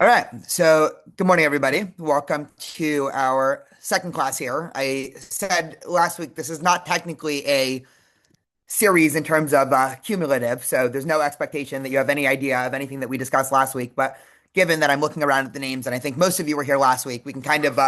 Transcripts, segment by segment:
All right. So, good morning, everybody. Welcome to our second class here. I said last week this is not technically a series in terms of cumulative, so there's no expectation that you have any idea of anything that we discussed last week. But given that I'm looking around at the names, and I think most of you were here last week, we can kind of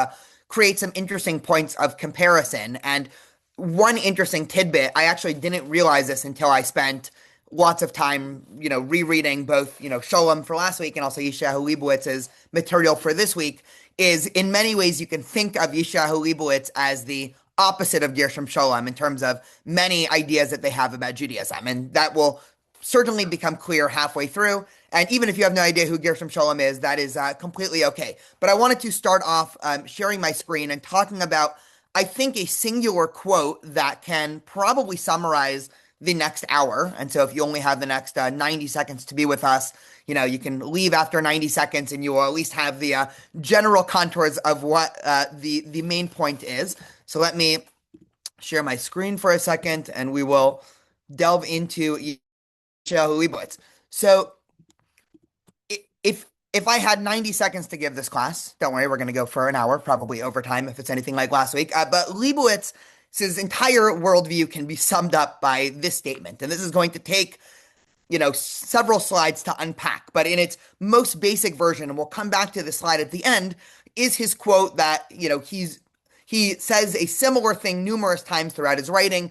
create some interesting points of comparison. And one interesting tidbit, I actually didn't realize this until I spent lots of time, rereading both, Scholem for last week and also Yeshayahu Lebowitz's material for this week, is in many ways you can think of Yeshayahu Lebowitz as the opposite of Gershom Scholem in terms of many ideas that they have about Judaism. And that will certainly become clear halfway through. And even if you have no idea who Gershom Scholem is, that is completely okay. But I wanted to start off sharing my screen and talking about, I think, a singular quote that can probably summarize the next hour. And so if you only have the next 90 seconds to be with us, you can leave after 90 seconds and you will at least have the general contours of what the main point is. So let me share my screen for a second and we will delve into Yeshayahu Lebowitz. So if I had 90 seconds to give this class, don't worry, we're going to go for an hour, probably overtime if it's anything like last week. But Lebowitz's entire worldview can be summed up by this statement. And this is going to take, several slides to unpack. But in its most basic version, and we'll come back to the slide at the end, is his quote that, he says a similar thing numerous times throughout his writing.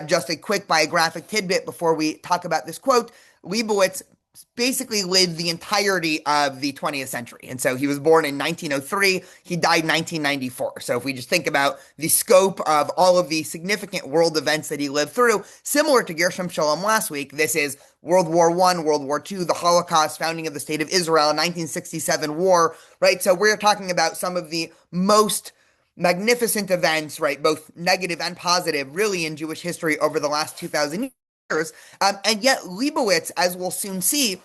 Just a quick biographic tidbit before we talk about this quote. Lebowitz basically lived the entirety of the 20th century. And so he was born in 1903. He died in 1994. So if we just think about the scope of all of the significant world events that he lived through, similar to Gershom Scholem last week, this is World War I, World War II, the Holocaust, founding of the State of Israel, 1967 war, right? So we're talking about some of the most magnificent events, right, both negative and positive, really in Jewish history over the last 2,000 years. And yet Lebowitz, as we'll soon see,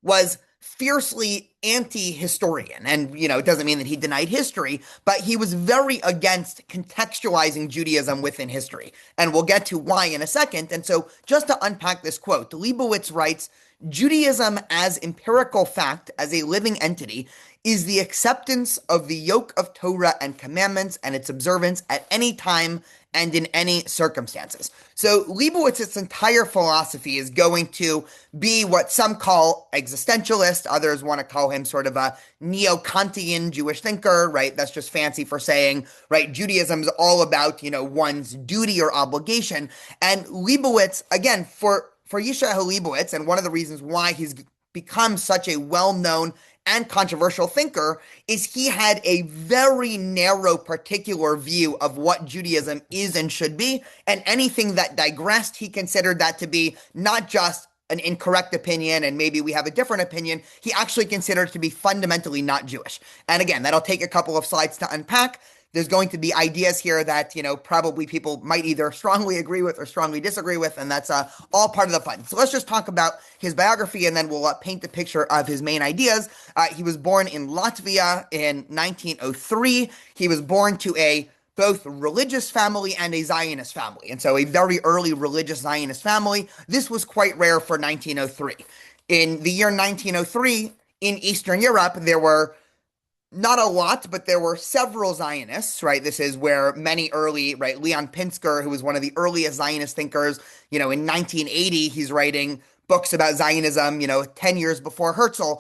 was fiercely anti-historian. And, it doesn't mean that he denied history, but he was very against contextualizing Judaism within history. And we'll get to why in a second. And so just to unpack this quote, Lebowitz writes, Judaism as empirical fact, as a living entity, is the acceptance of the yoke of Torah and commandments and its observance at any time and in any circumstances. So Lebowitz's entire philosophy is going to be what some call existentialist. Others want to call him sort of a neo-Kantian Jewish thinker, right? That's just fancy for saying, right, Judaism is all about, one's duty or obligation. And Lebowitz, again, for Yeshayahu Lebowitz, and one of the reasons why he's become such a well-known and controversial thinker, is he had a very narrow particular view of what Judaism is and should be, and anything that digressed, he considered that to be not just an incorrect opinion and maybe we have a different opinion, he actually considered it to be fundamentally not Jewish. And again, that'll take a couple of slides to unpack. There's going to be ideas here that, probably people might either strongly agree with or strongly disagree with, and that's all part of the fun. So let's just talk about his biography, and then we'll paint the picture of his main ideas. He was born in Latvia in 1903. He was born to a both religious family and a Zionist family, and so a very early religious Zionist family. This was quite rare for 1903. In the year 1903, in Eastern Europe, there were not a lot, but there were several Zionists, right? This is where many early, right, Leon Pinsker, who was one of the earliest Zionist thinkers, in 1980, he's writing books about Zionism, 10 years before Herzl.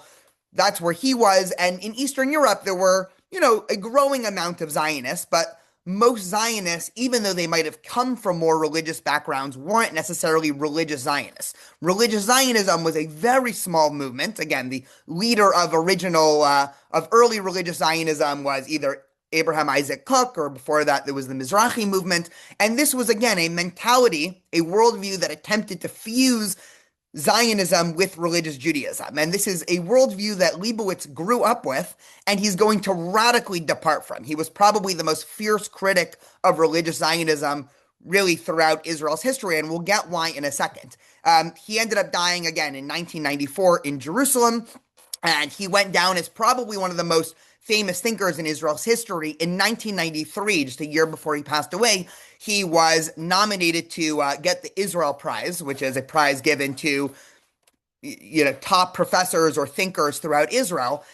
That's where he was. And in Eastern Europe, there were, a growing amount of Zionists, but most Zionists, even though they might have come from more religious backgrounds, weren't necessarily religious Zionists. Religious Zionism was a very small movement. Again, the leader of early religious Zionism was either Abraham Isaac Kook, or before that, there was the Mizrahi movement. And this was, again, a mentality, a worldview that attempted to fuse Zionism with religious Judaism. And this is a worldview that Lebowitz grew up with, and he's going to radically depart from. He was probably the most fierce critic of religious Zionism really throughout Israel's history, and we'll get why in a second. He ended up dying again in 1994 in Jerusalem, and he went down as probably one of the most famous thinkers in Israel's history. In 1993, just a year before he passed away, he was nominated to get the Israel Prize, which is a prize given to top professors or thinkers throughout Israel,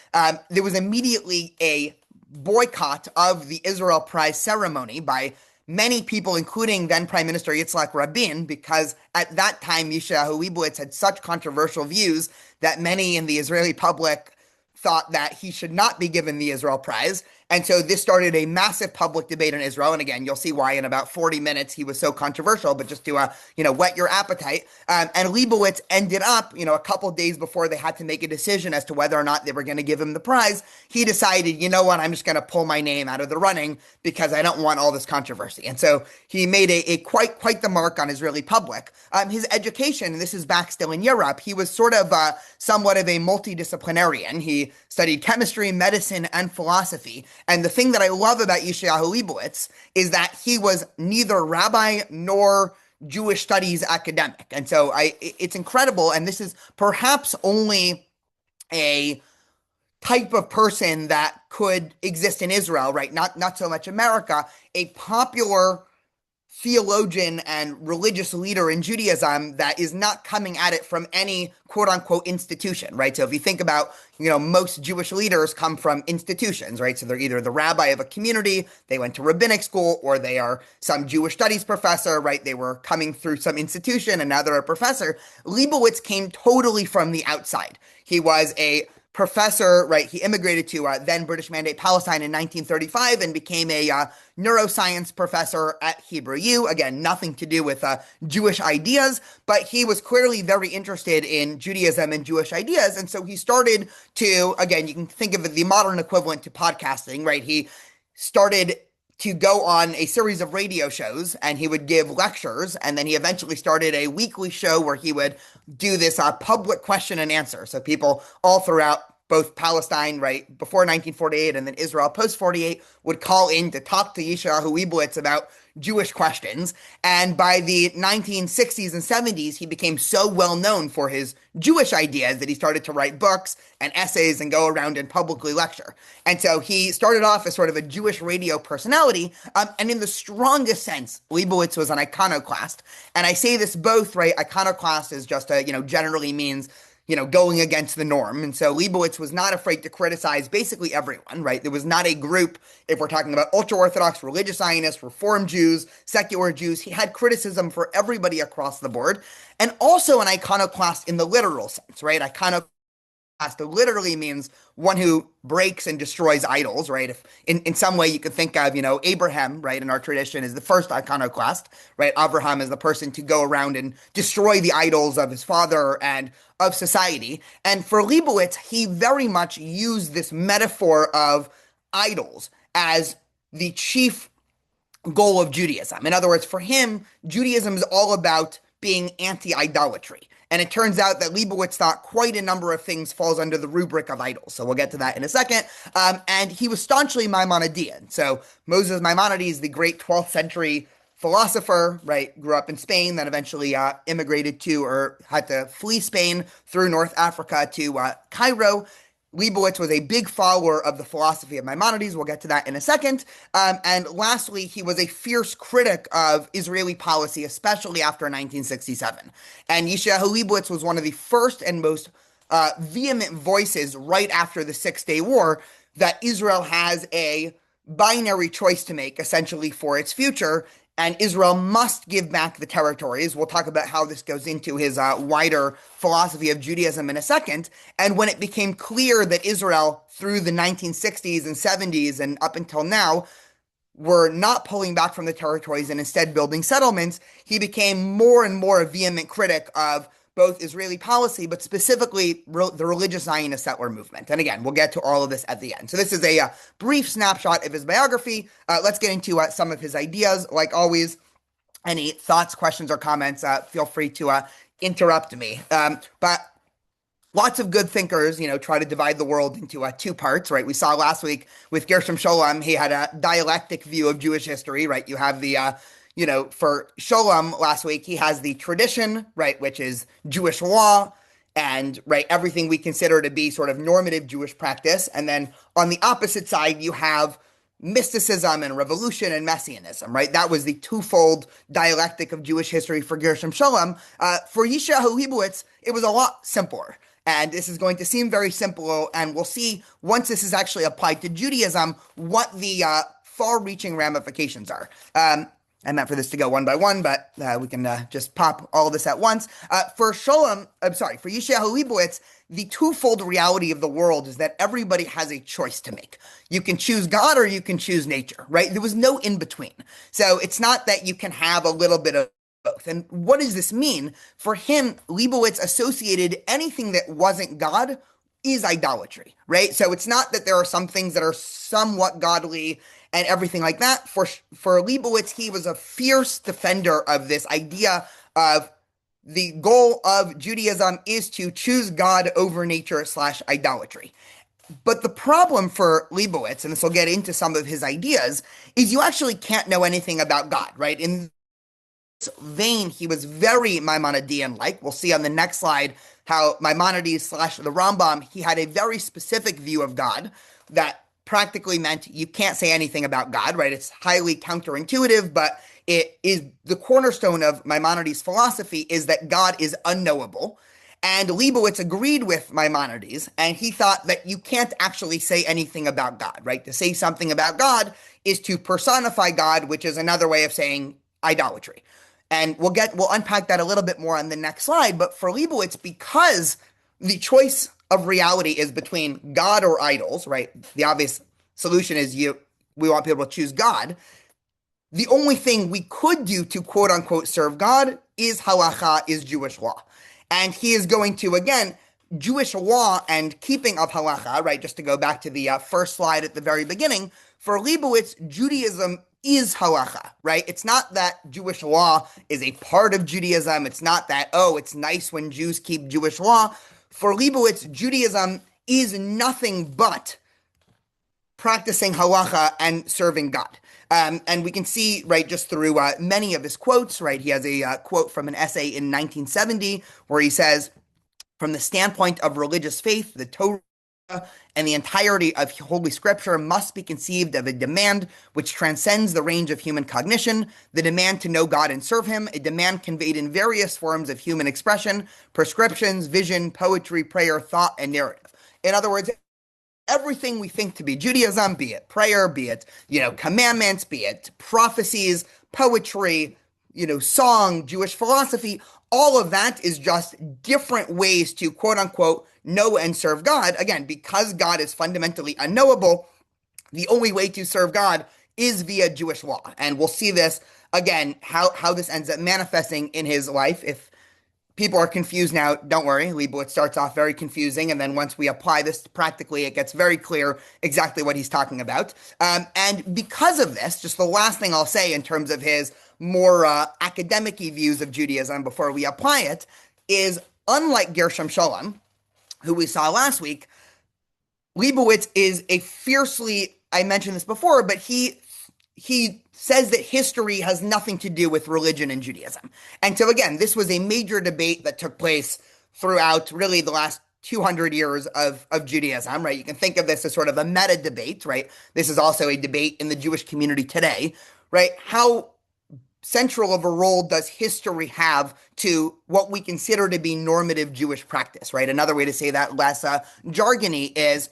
there was immediately a boycott of the Israel Prize ceremony by many people, including then Prime Minister Yitzhak Rabin, because at that time Yeshayahu Lebowitz had such controversial views that many in the Israeli public thought that he should not be given the Israel Prize. And so this started a massive public debate in Israel. And again, you'll see why in about 40 minutes he was so controversial, but just to, whet your appetite. And Lebowitz ended up, a couple days before they had to make a decision as to whether or not they were going to give him the prize, he decided, you know what, I'm just going to pull my name out of the running because I don't want all this controversy. And so he made a quite the mark on Israeli public. His education, and this is back still in Europe, he was sort of somewhat of a multidisciplinarian. He studied chemistry, medicine, and philosophy. And the thing that I love about Yeshayahu Lebowitz is that he was neither rabbi nor Jewish studies academic. And so it's incredible. And this is perhaps only a type of person that could exist in Israel, right? Not so much America, a popular theologian and religious leader in Judaism that is not coming at it from any quote unquote institution, right? So if you think about, most Jewish leaders come from institutions, right? So they're either the rabbi of a community, they went to rabbinic school, or they are some Jewish studies professor, right? They were coming through some institution and now they're a professor. Lebowitz came totally from the outside. He was a professor, right? He immigrated to then British Mandate Palestine in 1935 and became a neuroscience professor at Hebrew U. Again, nothing to do with Jewish ideas, but he was clearly very interested in Judaism and Jewish ideas. And so he started to, again, you can think of it the modern equivalent to podcasting, right? He started to go on a series of radio shows and he would give lectures, and then he eventually started a weekly show where he would do this public question and answer. So people all throughout both Palestine, right, before 1948 and then Israel post-48 would call in to talk to Yeshayahu Lebowitz about Jewish questions. And by the 1960s and 70s, he became so well known for his Jewish ideas that he started to write books and essays and go around and publicly lecture. And so he started off as sort of a Jewish radio personality. And in the strongest sense, Lebowitz was an iconoclast. And I say this both, right? Iconoclast is just generally means going against the norm. And so Lebowitz was not afraid to criticize basically everyone, right? There was not a group, if we're talking about ultra-Orthodox, religious Zionists, Reform Jews, secular Jews, he had criticism for everybody across the board. And also an iconoclast in the literal sense, right? Iconoclast literally means one who breaks and destroys idols, right? If in some way you could think of, Abraham, right, in our tradition is the first iconoclast, right? Abraham is the person to go around and destroy the idols of his father and of society. And for Lebowitz, he very much used this metaphor of idols as the chief goal of Judaism. In other words, for him, Judaism is all about being anti-idolatry. And it turns out that Lebowitz thought quite a number of things falls under the rubric of idols. So we'll get to that in a second. And he was staunchly Maimonidean. So Moses Maimonides, the great 12th century philosopher, right, grew up in Spain, then eventually immigrated to or had to flee Spain through North Africa to Cairo. Lebowitz was a big follower of the philosophy of Maimonides. We'll get to that in a second. And lastly, he was a fierce critic of Israeli policy, especially after 1967. And Yeshayahu Lebowitz was one of the first and most vehement voices right after the Six-Day War that Israel has a binary choice to make, essentially, for its future. And Israel must give back the territories. We'll talk about how this goes into his wider philosophy of Judaism in a second. And when it became clear that Israel, through the 1960s and 70s and up until now, were not pulling back from the territories and instead building settlements, he became more and more a vehement critic of both Israeli policy, but specifically the religious Zionist settler movement. And again, we'll get to all of this at the end. So this is a brief snapshot of his biography. Let's get into some of his ideas. Like always, any thoughts, questions, or comments, feel free to interrupt me. But lots of good thinkers, try to divide the world into two parts, right? We saw last week with Gershom Scholem, he had a dialectic view of Jewish history, right? You have the for Scholem last week, he has the tradition, right, which is Jewish law and, right, everything we consider to be sort of normative Jewish practice. And then on the opposite side, you have mysticism and revolution and messianism, right? That was the twofold dialectic of Jewish history for Gershom Scholem. For Yeshayahu Lebowitz, it was a lot simpler. And this is going to seem very simple, and we'll see once this is actually applied to Judaism what the far-reaching ramifications are. I meant for this to go one by one, but we can just pop all of this at once. For Yeshayahu Lebowitz, the twofold reality of the world is that everybody has a choice to make. You can choose God or you can choose nature, right? There was no in between. So it's not that you can have a little bit of both. And what does this mean? For him, Lebowitz associated anything that wasn't God is idolatry, right? So it's not that there are some things that are somewhat godly and everything like that. For Lebowitz, he was a fierce defender of this idea of the goal of Judaism is to choose God over nature / idolatry. But the problem for Lebowitz, and this will get into some of his ideas, is you actually can't know anything about God, right? In this vein, he was very Maimonidean-like. We'll see on the next slide how Maimonides / the Rambam, he had a very specific view of God that practically meant you can't say anything about God, right? It's highly counterintuitive, but it is the cornerstone of Maimonides' philosophy is that God is unknowable. And Lebowitz agreed with Maimonides, and he thought that you can't actually say anything about God, right? To say something about God is to personify God, which is another way of saying idolatry. And we'll unpack that a little bit more on the next slide. But for Lebowitz, because the choice of reality is between God or idols, right? The obvious solution is we want people to choose God. The only thing we could do to quote unquote serve God is halacha, is Jewish law. And he is going to, again, Jewish law and keeping of halacha, right? Just to go back to the first slide at the very beginning, for Lebowitz, Judaism is halacha, right? It's not that Jewish law is a part of Judaism. It's not that, oh, it's nice when Jews keep Jewish law. For Lebowitz, Judaism is nothing but practicing halacha and serving God. And we can see, right, just through many of his quotes, right, he has a quote from an essay in 1970 where he says, from the standpoint of religious faith, the Torah and the entirety of Holy Scripture must be conceived of a demand which transcends the range of human cognition, the demand to know God and serve him, a demand conveyed in various forms of human expression, prescriptions, vision, poetry, prayer, thought, and narrative. In other words, everything we think to be Judaism, be it prayer, be it, commandments, be it prophecies, poetry, song, Jewish philosophy, all of that is just different ways to quote unquote know and serve God. Again, because God is fundamentally unknowable, the only way to serve God is via Jewish law. And we'll see this again, how this ends up manifesting in his life. If people are confused now, don't worry. Lebowitz starts off very confusing, and then once we apply this practically, it gets very clear exactly what he's talking about. And because of this, just the last thing I'll say in terms of his more academic-y views of Judaism before we apply it is, unlike Gershom Scholem, who we saw last week, Lebowitz is a fiercely, I mentioned this before, but he says that history has nothing to do with religion and Judaism. And so again, this was a major debate that took place throughout really the last 200 years of Judaism, right? You can think of this as sort of a meta debate, right? This is also a debate in the Jewish community today, right? How central of a role does history have to what we consider to be normative Jewish practice, right? Another way to say that less jargony is,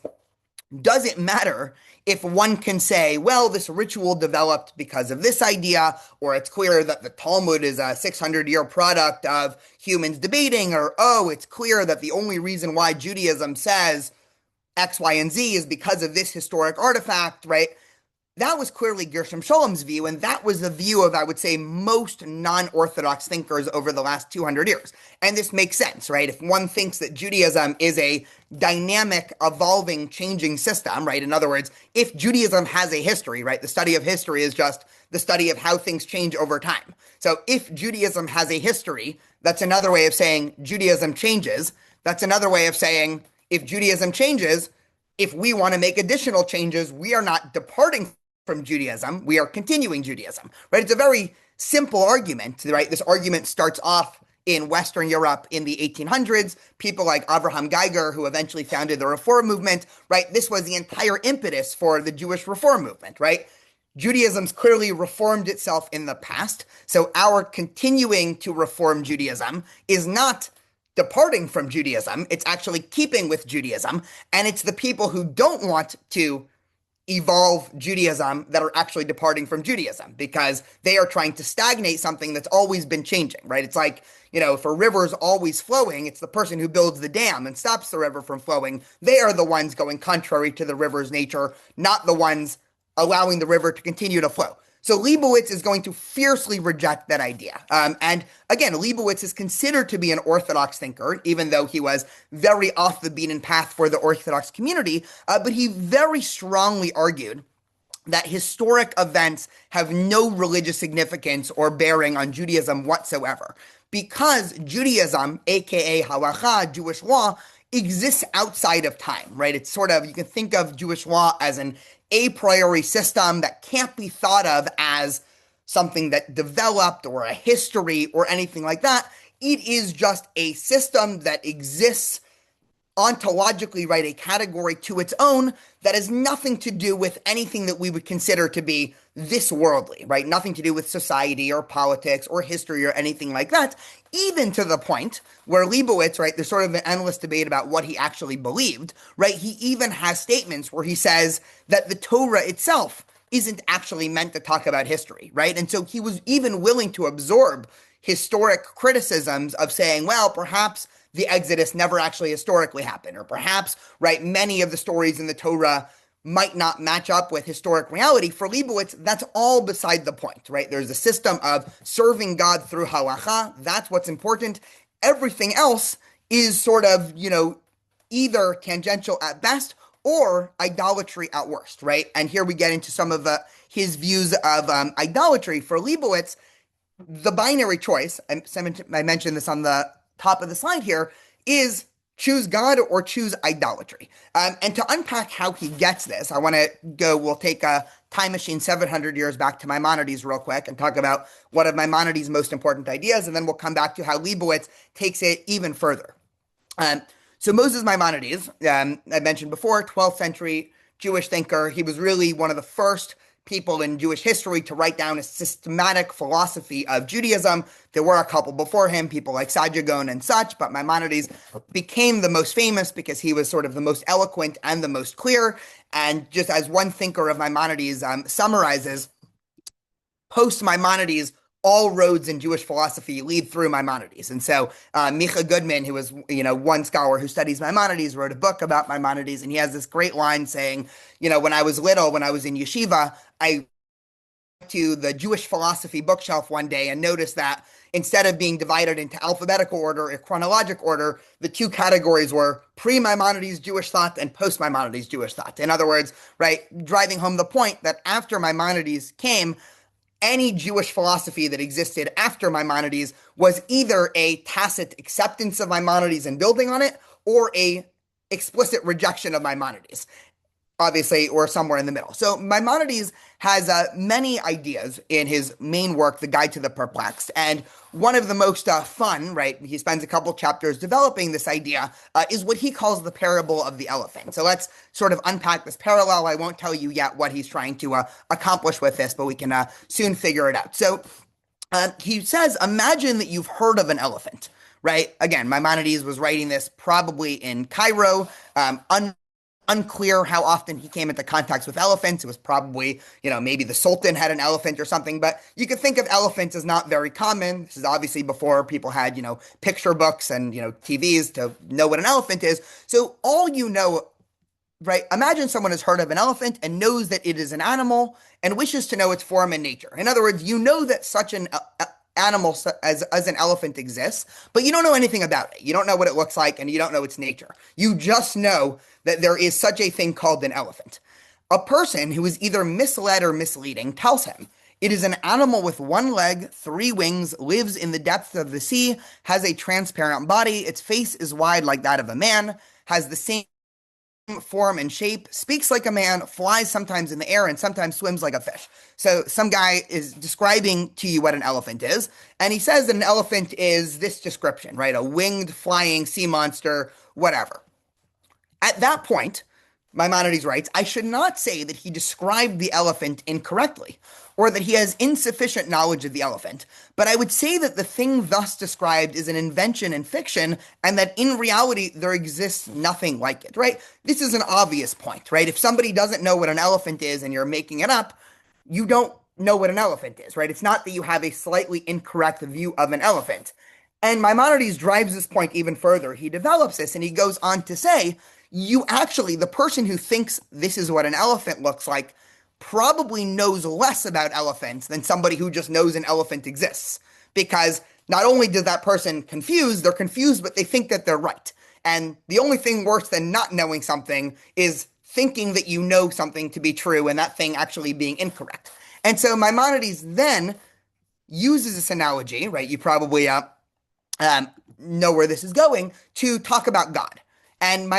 does it matter if one can say, well, this ritual developed because of this idea, or it's clear that the Talmud is a 600-year product of humans debating, or, oh, it's clear that the only reason why Judaism says X, Y, and Z is because of this historic artifact, right? That was clearly Gershom Scholem's view, and that was the view of, I would say, most non-Orthodox thinkers over the last 200 years. And this makes sense, right? If one thinks that Judaism is a dynamic, evolving, changing system, right? In other words, if Judaism has a history, right? The study of history is just the study of how things change over time. So if Judaism has a history, that's another way of saying Judaism changes. That's another way of saying if Judaism changes, if we want to make additional changes, we are not departing from Judaism, we are continuing Judaism, right? It's a very simple argument, right? This argument starts off in Western Europe in the 1800s, people like Abraham Geiger, who eventually founded the Reform movement, right? This was the entire impetus for the Jewish Reform movement, right? Judaism's clearly reformed itself in the past, so our continuing to reform Judaism is not departing from Judaism, it's actually keeping with Judaism, and it's the people who don't want to evolve Judaism that are actually departing from Judaism because they are trying to stagnate something that's always been changing, right? It's like, if a river's always flowing, it's the person who builds the dam and stops the river from flowing. They are the ones going contrary to the river's nature, not the ones allowing the river to continue to flow. So Lebowitz is going to fiercely reject that idea. And again, Lebowitz is considered to be an Orthodox thinker, even though he was very off the beaten path for the Orthodox community. But he very strongly argued that historic events have no religious significance or bearing on Judaism whatsoever. Because Judaism, aka halacha, Jewish law, exists outside of time, right? It's sort of, you can think of Jewish law as an a priori system that can't be thought of as something that developed or a history or anything like that. It is just a system that exists ontologically, right? A category to its own that has nothing to do with anything that we would consider to be this worldly, right? Nothing to do with society or politics or history or anything like that, even to the point where Lebowitz, right, there's sort of an endless debate about what he actually believed, right? He even has statements where he says that the Torah itself isn't actually meant to talk about history, right? And so he was even willing to absorb historic criticisms of saying, well, perhaps the Exodus never actually historically happened, or perhaps, right, many of the stories in the Torah might not match up with historic reality. For Lebowitz, that's all beside the point, right? There's a system of serving God through halacha. That's what's important. Everything else is sort of, either tangential at best or idolatry at worst, right? And here we get into some of his views of idolatry. For Lebowitz, the binary choice, I mentioned this on the top of the slide here, is choose God or choose idolatry. And to unpack how he gets this, we'll take a time machine 700 years back to Maimonides real quick and talk about one of Maimonides' most important ideas, and then we'll come back to how Lebowitz takes it even further. So Moses Maimonides, I mentioned before, 12th century Jewish thinker. He was really one of the first people in Jewish history to write down a systematic philosophy of Judaism. There were a couple before him, people like Saadia and such, but Maimonides became the most famous because he was sort of the most eloquent and the most clear. And just as one thinker of Maimonides summarizes, post-Maimonides, all roads in Jewish philosophy lead through Maimonides. And so Micha Goodman, who was, one scholar who studies Maimonides, wrote a book about Maimonides, and he has this great line saying, when I was little, when I was in yeshiva, I went to the Jewish philosophy bookshelf one day and noticed that instead of being divided into alphabetical order or chronologic order, the two categories were pre-Maimonides Jewish thought and post-Maimonides Jewish thought. In other words, right, driving home the point that after Maimonides came, any Jewish philosophy that existed after Maimonides was either a tacit acceptance of Maimonides and building on it, or a explicit rejection of Maimonides, obviously, or somewhere in the middle. So Maimonides has many ideas in his main work, The Guide to the Perplexed, and one of the most fun, right, he spends a couple chapters developing this idea, is what he calls the parable of the elephant. So let's sort of unpack this parallel. I won't tell you yet what he's trying to accomplish with this, but we can soon figure it out. So he says, imagine that you've heard of an elephant, right? Again, Maimonides was writing this probably in Cairo, unclear how often he came into contact with elephants. It was probably, maybe the Sultan had an elephant or something, but you could think of elephants as not very common. This is obviously before people had, picture books and, TVs to know what an elephant is. So all right, imagine someone has heard of an elephant and knows that it is an animal and wishes to know its form and nature. In other words, that such an animal as an elephant exists, but you don't know anything about it. You don't know what it looks like, and you don't know its nature. You just know that there is such a thing called an elephant. A person who is either misled or misleading tells him it is an animal with one leg, three wings, lives in the depths of the sea, has a transparent body, its face is wide like that of a man, has the same form and shape, speaks like a man, flies sometimes in the air, and sometimes swims like a fish. So some guy is describing to you what an elephant is, and he says that an elephant is this description, right? A winged, flying sea monster, whatever. At that point, Maimonides writes, I should not say that he described the elephant incorrectly, or that he has insufficient knowledge of the elephant, but I would say that the thing thus described is an invention in fiction, and that in reality there exists nothing like it, right? This is an obvious point, right? If somebody doesn't know what an elephant is and you're making it up, you don't know what an elephant is, right? It's not that you have a slightly incorrect view of an elephant. And Maimonides drives this point even further. He develops this and he goes on to say, you actually, the person who thinks this is what an elephant looks like, probably knows less about elephants than somebody who just knows an elephant exists. Because not only does that person confused, they're confused, but they think that they're right. And the only thing worse than not knowing something is thinking that you know something to be true and that thing actually being incorrect. And so Maimonides then uses this analogy, right? You probably know where this is going, to talk about God. And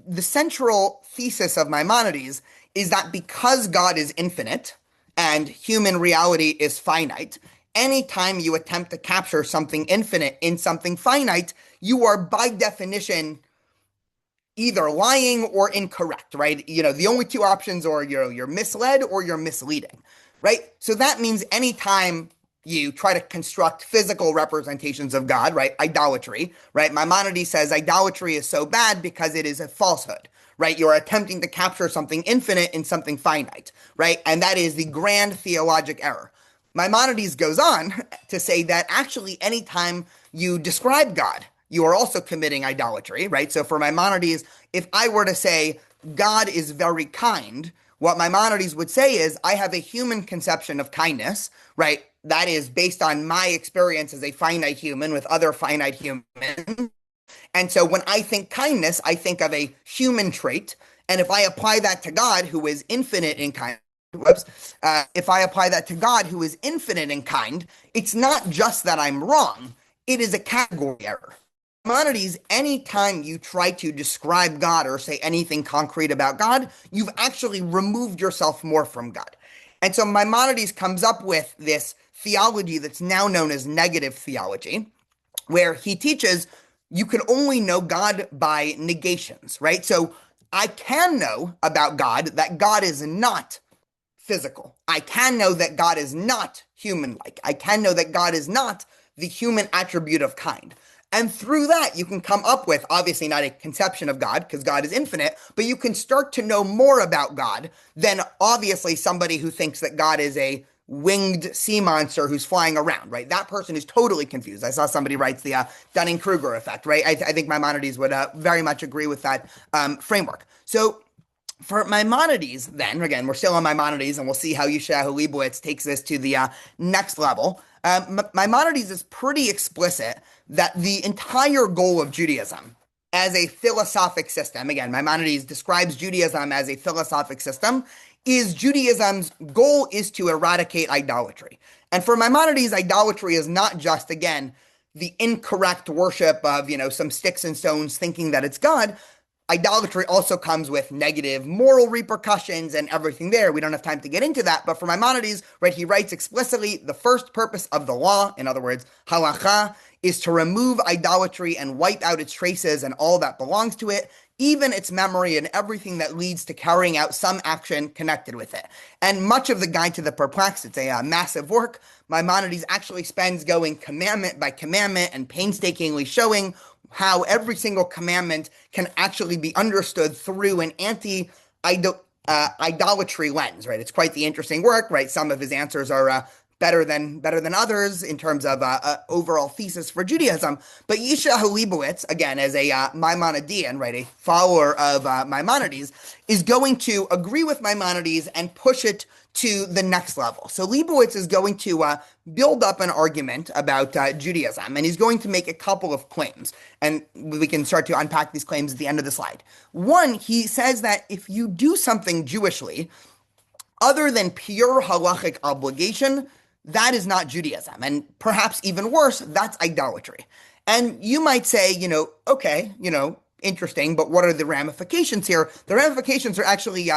the central thesis of Maimonides is that because God is infinite and human reality is finite, anytime you attempt to capture something infinite in something finite, you are by definition either lying or incorrect, right? You know, the only two options are you're misled or you're misleading, right? So that means anytime you try to construct physical representations of God, right? Idolatry, right? Maimonides says idolatry is so bad because it is a falsehood, right? You're attempting to capture something infinite in something finite, right? And that is the grand theologic error. Maimonides goes on to say that actually anytime you describe God, you are also committing idolatry, right? So for Maimonides, if I were to say God is very kind, what Maimonides would say is I have a human conception of kindness, right? That is based on my experience as a finite human with other finite humans. And so when I think kindness, I think of a human trait. And if I apply that to God, who is infinite in kind, if I apply that to God, who is infinite in kind, it's not just that I'm wrong. It is a category error. Maimonides, anytime you try to describe God or say anything concrete about God, you've actually removed yourself more from God. And so Maimonides comes up with this theology that's now known as negative theology, where he teaches you can only know God by negations, right? So I can know about God that God is not physical. I can know that God is not human-like. I can know that God is not the human attribute of kind. And through that, you can come up with, obviously not a conception of God, because God is infinite, but you can start to know more about God than obviously somebody who thinks that God is a winged sea monster who's flying around, right? That person is totally confused. I saw somebody writes the Dunning-Kruger effect, right? I think Maimonides would very much agree with that framework. So for Maimonides, then, again, we're still on Maimonides, and we'll see how Yeshayahu Lebowitz takes this to the next level. Maimonides is pretty explicit that the entire goal of Judaism as a philosophic system, again, Maimonides describes Judaism as a philosophic system, is Judaism's goal is to eradicate idolatry. And for Maimonides, idolatry is not just, again, the incorrect worship of, some sticks and stones thinking that it's God. Idolatry also comes with negative moral repercussions and everything there. We don't have time to get into that. But for Maimonides, right, he writes explicitly, the first purpose of the law, in other words, halacha, is to remove idolatry and wipe out its traces and all that belongs to it, even its memory and everything that leads to carrying out some action connected with it. And much of the Guide to the Perplexed, it's a massive work. Maimonides actually spends going commandment by commandment and painstakingly showing how every single commandment can actually be understood through an anti-idolatry lens, right? It's quite the interesting work, right? Some of his answers are better than others in terms of overall thesis for Judaism. But Yeshayahu Lebowitz, again, as a Maimonidean, right, a follower of Maimonides, is going to agree with Maimonides and push it to the next level. So Lebowitz is going to build up an argument about Judaism, and he's going to make a couple of claims. And we can start to unpack these claims at the end of the slide. One, he says that if you do something Jewishly, other than pure halachic obligation, that is not Judaism. And perhaps even worse, that's idolatry. And you might say, okay, interesting, but what are the ramifications here? The ramifications are actually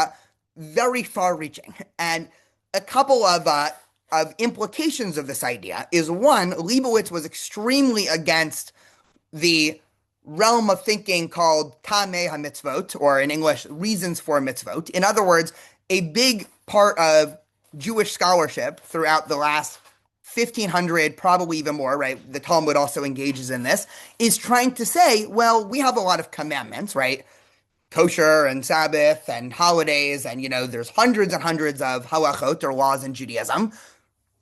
very far-reaching, and a couple of implications of this idea is one, Lebowitz was extremely against the realm of thinking called Tamei HaMitzvot, or in English, reasons for mitzvot. In other words, a big part of Jewish scholarship throughout the last 1500, probably even more, right? The Talmud also engages in this, is trying to say, well, we have a lot of commandments, right? Kosher and Sabbath and holidays, and, there's hundreds and hundreds of halachot or laws in Judaism.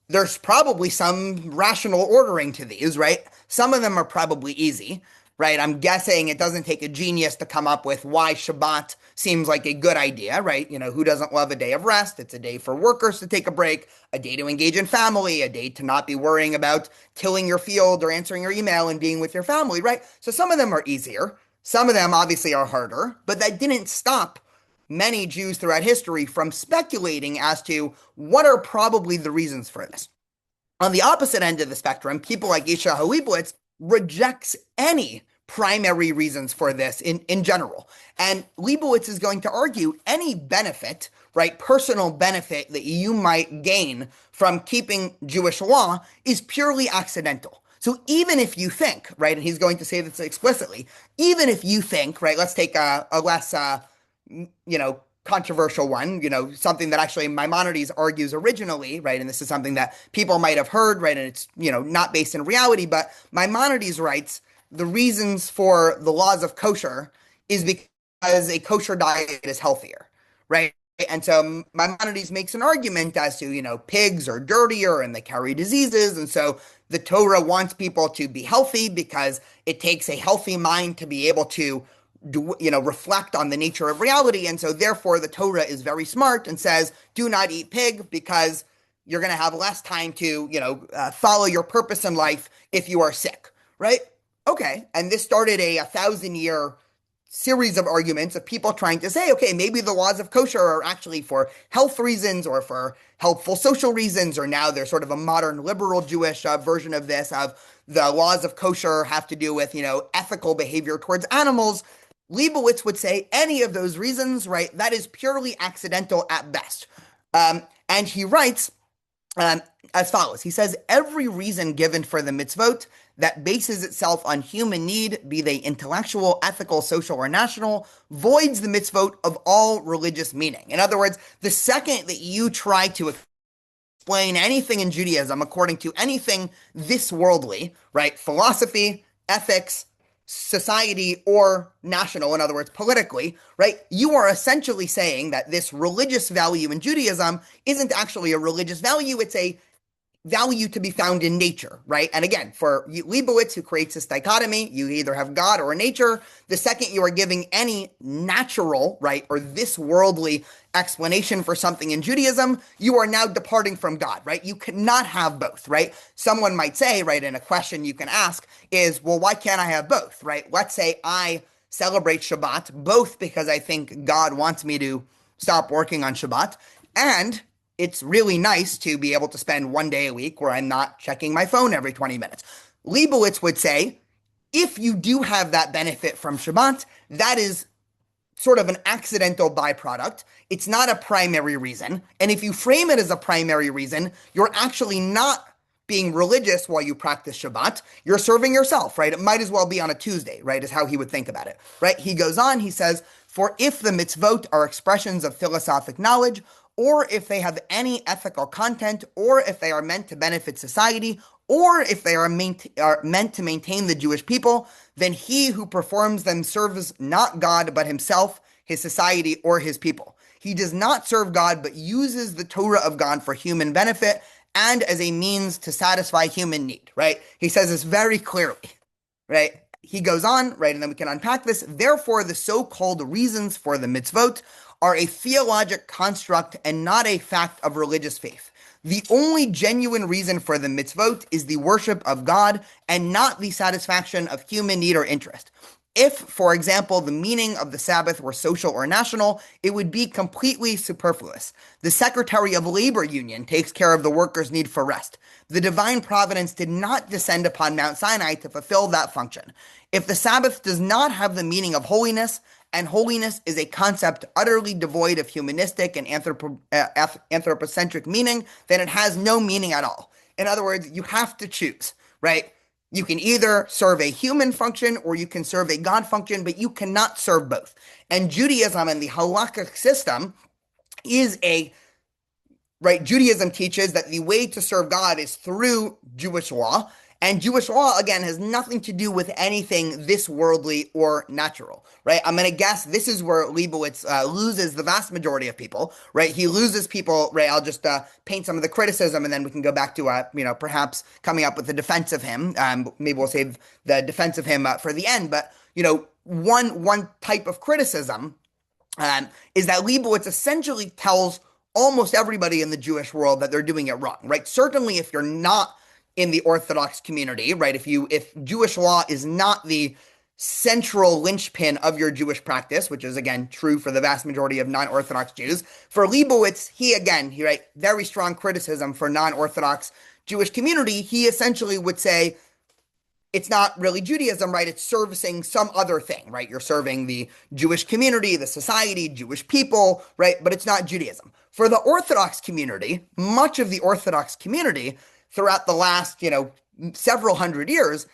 There's probably some rational ordering to these, right? Some of them are probably easy, right? I'm guessing it doesn't take a genius to come up with why Shabbat seems like a good idea, right? Who doesn't love a day of rest? It's a day for workers to take a break, a day to engage in family, a day to not be worrying about tilling your field or answering your email and being with your family, right? So some of them are easier. Some of them obviously are harder, but that didn't stop many Jews throughout history from speculating as to what are probably the reasons for this. On the opposite end of the spectrum, people like Yeshayahu Lebowitz rejects any primary reasons for this in general. And Lebowitz is going to argue any benefit, right, personal benefit that you might gain from keeping Jewish law is purely accidental. So even if you think, right, and he's going to say this explicitly, even if you think, right, let's take a less, controversial one, something that actually Maimonides argues originally, right, and this is something that people might have heard, right, and it's, not based in reality, but Maimonides writes, the reasons for the laws of kosher is because a kosher diet is healthier, right? And so Maimonides makes an argument as to, pigs are dirtier and they carry diseases. And so the Torah wants people to be healthy because it takes a healthy mind to be able to reflect on the nature of reality. And so therefore the Torah is very smart and says, do not eat pig because you're going to have less time to, follow your purpose in life if you are sick, right? Okay. And this started a 1,000-year series of arguments of people trying to say, okay, maybe the laws of kosher are actually for health reasons or for helpful social reasons, or now there's sort of a modern liberal Jewish version of this, of the laws of kosher have to do with, ethical behavior towards animals. Lebowitz would say any of those reasons, right, that is purely accidental at best. And he writes as follows. He says, every reason given for the mitzvot that bases itself on human need, be they intellectual, ethical, social, or national, voids the mitzvot of all religious meaning. In other words, the second that you try to explain anything in Judaism according to anything this worldly, right, philosophy, ethics, society, or national, in other words, politically, right, you are essentially saying that this religious value in Judaism isn't actually a religious value, it's a value to be found in nature, right? And again, for Lebowitz, who creates this dichotomy, you either have God or nature. The second you are giving any natural, right, or this worldly explanation for something in Judaism, you are now departing from God, right? You cannot have both, right? Someone might say, right, and a question you can ask is, well, why can't I have both, right? Let's say I celebrate Shabbat, both because I think God wants me to stop working on Shabbat, and it's really nice to be able to spend one day a week where I'm not checking my phone every 20 minutes. Lebowitz would say, if you do have that benefit from Shabbat, that is sort of an accidental byproduct. It's not a primary reason. And if you frame it as a primary reason, you're actually not being religious while you practice Shabbat. You're serving yourself, right? It might as well be on a Tuesday, right, is how he would think about it, right? He goes on, he says, for if the mitzvot are expressions of philosophic knowledge, or if they have any ethical content, or if they are meant to benefit society, or if they are meant to maintain the Jewish people, then he who performs them serves not God, but himself, his society, or his people. He does not serve God, but uses the Torah of God for human benefit and as a means to satisfy human need, right? He says this very clearly, right? He goes on, right, and then we can unpack this. Therefore, the so-called reasons for the mitzvot are a theologic construct and not a fact of religious faith. The only genuine reason for the mitzvot is the worship of God and not the satisfaction of human need or interest. If, for example, the meaning of the Sabbath were social or national, it would be completely superfluous. The Secretary of Labor Union takes care of the workers' need for rest. The divine providence did not descend upon Mount Sinai to fulfill that function. If the Sabbath does not have the meaning of holiness, and holiness is a concept utterly devoid of humanistic and anthropocentric meaning, then it has no meaning at all. In other words, you have to choose, right? You can either serve a human function or you can serve a God function, but you cannot serve both. And Judaism and the halakhic system is a right. Judaism teaches that the way to serve God is through Jewish law. And Jewish law, again, has nothing to do with anything this worldly or natural, right? I'm going to guess this is where Lebowitz loses the vast majority of people, right? He loses people, right? I'll just paint some of the criticism and then we can go back to, perhaps coming up with the defense of him. Maybe we'll save the defense of him for the end. But, one type of criticism is that Lebowitz essentially tells almost everybody in the Jewish world that they're doing it wrong, right? Certainly if you're not in the Orthodox community, right? If Jewish law is not the central linchpin of your Jewish practice, which is again true for the vast majority of non-Orthodox Jews, for Lebowitz, he right, very strong criticism for non-Orthodox Jewish community. He essentially would say it's not really Judaism, right? It's servicing some other thing, right? You're serving the Jewish community, the society, Jewish people, right? But it's not Judaism. For the Orthodox community, much of the Orthodox community throughout the last, several hundred years,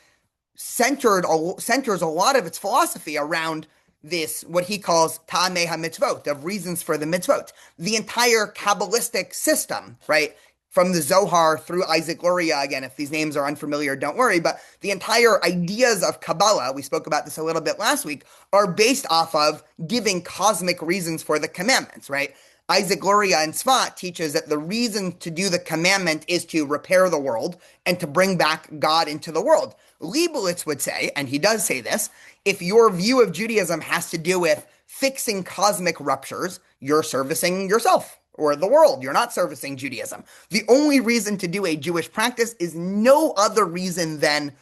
centers a lot of its philosophy around this, what he calls ta'amei ha-mitzvot, of reasons for the mitzvot. The entire Kabbalistic system, right, from the Zohar through Isaac Luria, again, if these names are unfamiliar, don't worry, but the entire ideas of Kabbalah, we spoke about this a little bit last week, are based off of giving cosmic reasons for the commandments, right? Isaac Luria in Tzfat teaches that the reason to do the commandment is to repair the world and to bring back God into the world. Lebowitz would say, and he does say this, if your view of Judaism has to do with fixing cosmic ruptures, you're servicing yourself or the world. You're not servicing Judaism. The only reason to do a Jewish practice is no other reason than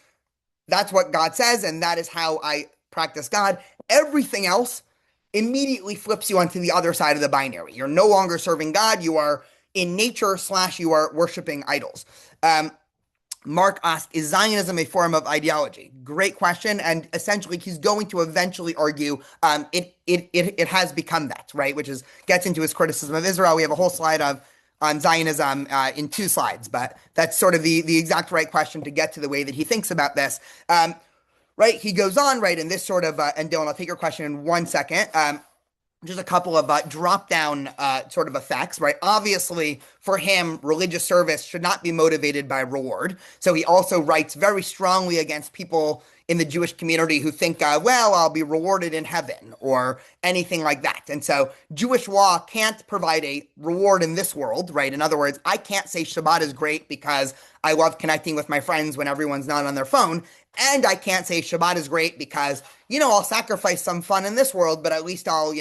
that's what God says and that is how I practice God. Everything else immediately flips you onto the other side of the binary. You're no longer serving God. You are in nature / you are worshiping idols. Mark asked, is Zionism a form of ideology? Great question. And essentially, he's going to eventually argue it has become that, right? Which gets into his criticism of Israel. We have a whole slide on Zionism in 2 slides, but that's sort of the exact right question to get to the way that he thinks about this. Right, he goes on, right, in this sort of, and Dylan, I'll take your question in 1 second. Just a couple of drop-down sort of effects, right? Obviously, for him, religious service should not be motivated by reward. So he also writes very strongly against people in the Jewish community who think, well, I'll be rewarded in heaven or anything like that. And so Jewish law can't provide a reward in this world, right? In other words, I can't say Shabbat is great because I love connecting with my friends when everyone's not on their phone. And I can't say Shabbat is great because, I'll sacrifice some fun in this world, but at least I'll,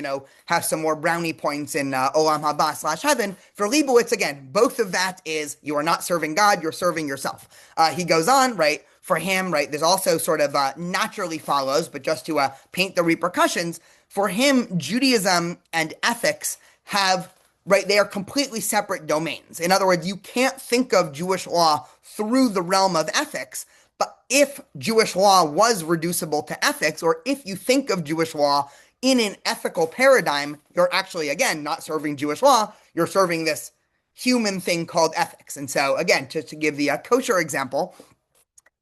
have some more brownie points in Olam Haba / heaven. For Lebowitz, again, both of that is you are not serving God, you're serving yourself. He goes on, right? For him, right, there's also sort of naturally follows, but just to paint the repercussions, for him, Judaism and ethics have, right, they are completely separate domains. In other words, you can't think of Jewish law through the realm of ethics. But if Jewish law was reducible to ethics, or if you think of Jewish law in an ethical paradigm, you're actually, again, not serving Jewish law, you're serving this human thing called ethics. And so, again, just to give the kosher example,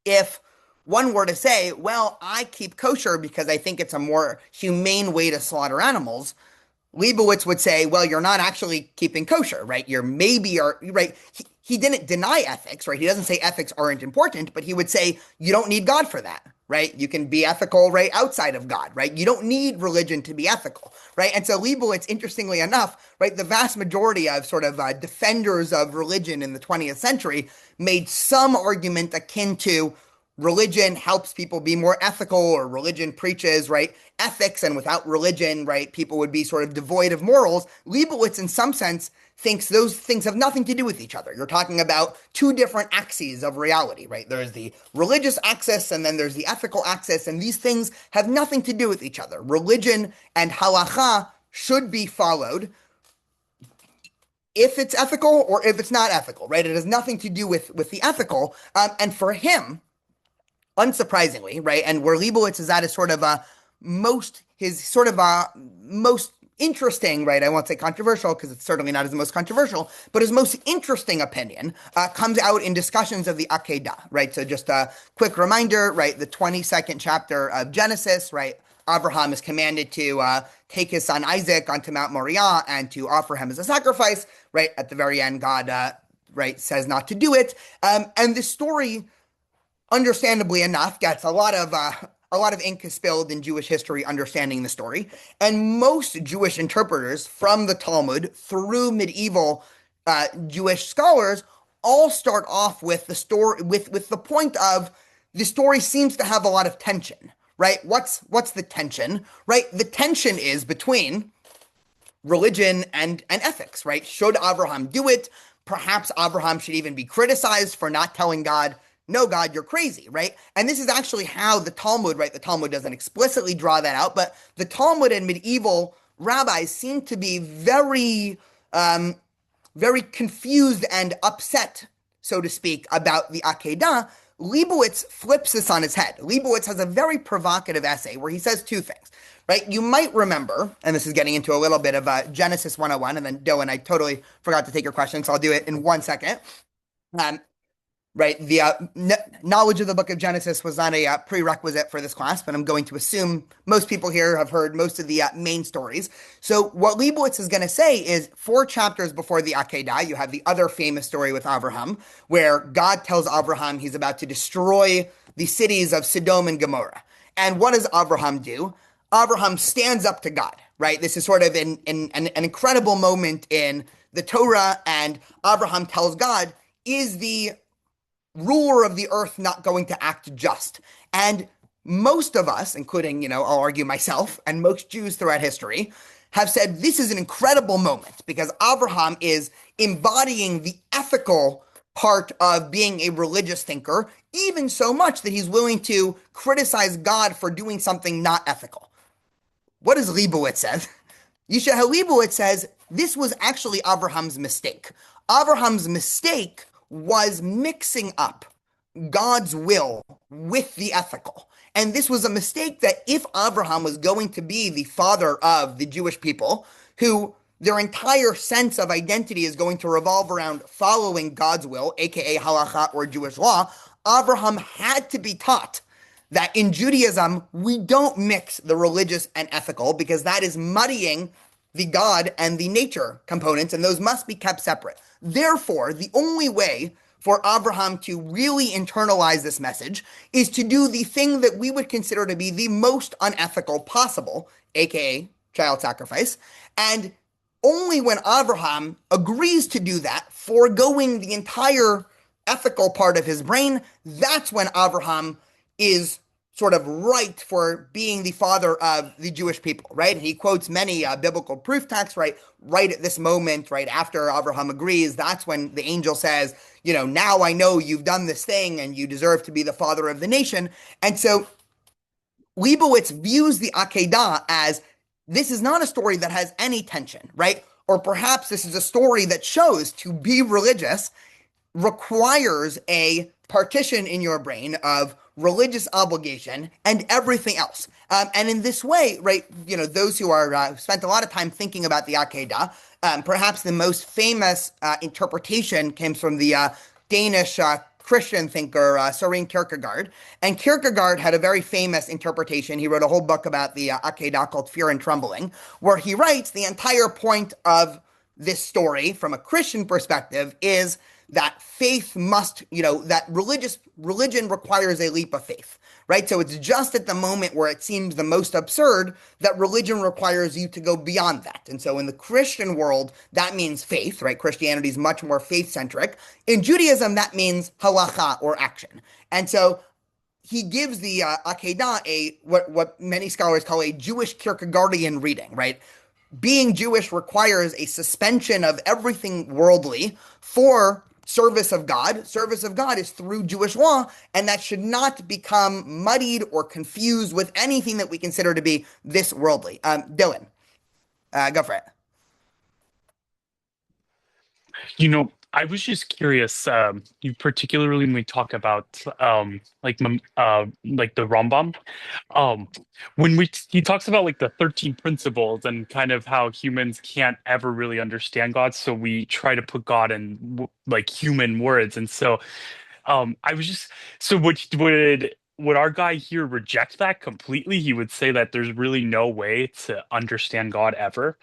if one were to say, well, I keep kosher because I think it's a more humane way to slaughter animals, Lebowitz would say, well, you're not actually keeping kosher, right? Right? He didn't deny ethics, right? He doesn't say ethics aren't important, but he would say you don't need God for that, right? You can be ethical, right, outside of God, right? You don't need religion to be ethical, right? And so Lebowitz, interestingly enough, right, the vast majority of sort of defenders of religion in the 20th century made some argument akin to, religion helps people be more ethical, or religion preaches, right, ethics, and without religion, right, people would be sort of devoid of morals. Leibowitz, in some sense, thinks those things have nothing to do with each other. You're talking about two different axes of reality, right? There's the religious axis and then there's the ethical axis, and these things have nothing to do with each other. Religion and halacha should be followed if it's ethical or if it's not ethical, right? It has nothing to do with the ethical. And for him, unsurprisingly, right, and where Leibowitz is at is sort of most interesting, right? I won't say controversial because it's certainly not his most controversial, but his most interesting opinion comes out in discussions of the Akedah, right? So just a quick reminder, right? The 22nd chapter of Genesis, right? Abraham is commanded to take his son Isaac onto Mount Moriah and to offer him as a sacrifice, right? At the very end, God, right, says not to do it. And this story, understandably enough, gets a lot of ink is spilled in Jewish history understanding the story. And most Jewish interpreters from the Talmud through medieval Jewish scholars all start off with the story with the point of the story seems to have a lot of tension, right? What's the tension, right? The tension is between religion and ethics, right? Should Abraham do it? Perhaps Abraham should even be criticized for not telling God, no, God, you're crazy, right? And this is actually how the Talmud, right? The Talmud doesn't explicitly draw that out, but the Talmud and medieval rabbis seem to be very, very confused and upset, so to speak, about the Akedah. Leibowitz flips this on his head. Leibowitz has a very provocative essay where he says two things, right? You might remember, and this is getting into a little bit of Genesis 101, and then Dylan, I totally forgot to take your question, so I'll do it in 1 second. Right, the knowledge of the book of Genesis was not a prerequisite for this class, but I'm going to assume most people here have heard most of the main stories. So what Leibowitz is going to say is 4 chapters before the Akedah, you have the other famous story with Abraham, where God tells Abraham he's about to destroy the cities of Sodom and Gomorrah. And what does Abraham do? Abraham stands up to God, right? This is sort of an incredible moment in the Torah, and Abraham tells God, is the ruler of the earth not going to act just? And most of us, including, I'll argue myself, and most Jews throughout history, have said this is an incredible moment because Abraham is embodying the ethical part of being a religious thinker, even so much that he's willing to criticize God for doing something not ethical. What does Leibowitz say? Yeshayahu Lebowitz says this was actually Abraham's mistake. Abraham's mistake was mixing up God's will with the ethical. And this was a mistake that if Abraham was going to be the father of the Jewish people, who their entire sense of identity is going to revolve around following God's will, aka halacha or Jewish law, Abraham had to be taught that in Judaism, we don't mix the religious and ethical because that is muddying the God and the nature components, and those must be kept separate. Therefore, the only way for Abraham to really internalize this message is to do the thing that we would consider to be the most unethical possible, aka child sacrifice. And only when Abraham agrees to do that, foregoing the entire ethical part of his brain, that's when Abraham is sort of right for being the father of the Jewish people, right? And he quotes many biblical proof texts, right at this moment, right after Abraham agrees, that's when the angel says, now I know you've done this thing and you deserve to be the father of the nation. And so Leibowitz views the Akedah as this is not a story that has any tension, right? Or perhaps this is a story that shows to be religious requires a partition in your brain of religious obligation and everything else. And in this way, right, those who are spent a lot of time thinking about the Akedah, perhaps the most famous interpretation came from the Danish Christian thinker Søren Kierkegaard. And Kierkegaard had a very famous interpretation. He wrote a whole book about the Akedah called Fear and Trembling, where he writes the entire point of this story from a Christian perspective is that faith must, that religion requires a leap of faith, right? So it's just at the moment where it seems the most absurd that religion requires you to go beyond that. And so in the Christian world, that means faith, right? Christianity is much more faith-centric. In Judaism, that means halacha or action. And so he gives the Akedah a what many scholars call a Jewish Kierkegaardian reading, right? Being Jewish requires a suspension of everything worldly for service of God. Service of God is through Jewish law, and that should not become muddied or confused with anything that we consider to be this worldly. Dylan, go for it. I was just curious, you particularly when we talk about like the Rambam, um, when we he talks about like the 13 principles and kind of how humans can't ever really understand God, so we try to put God in like human words, and so I was just so would our guy here reject that completely? He would say that there's really no way to understand God ever.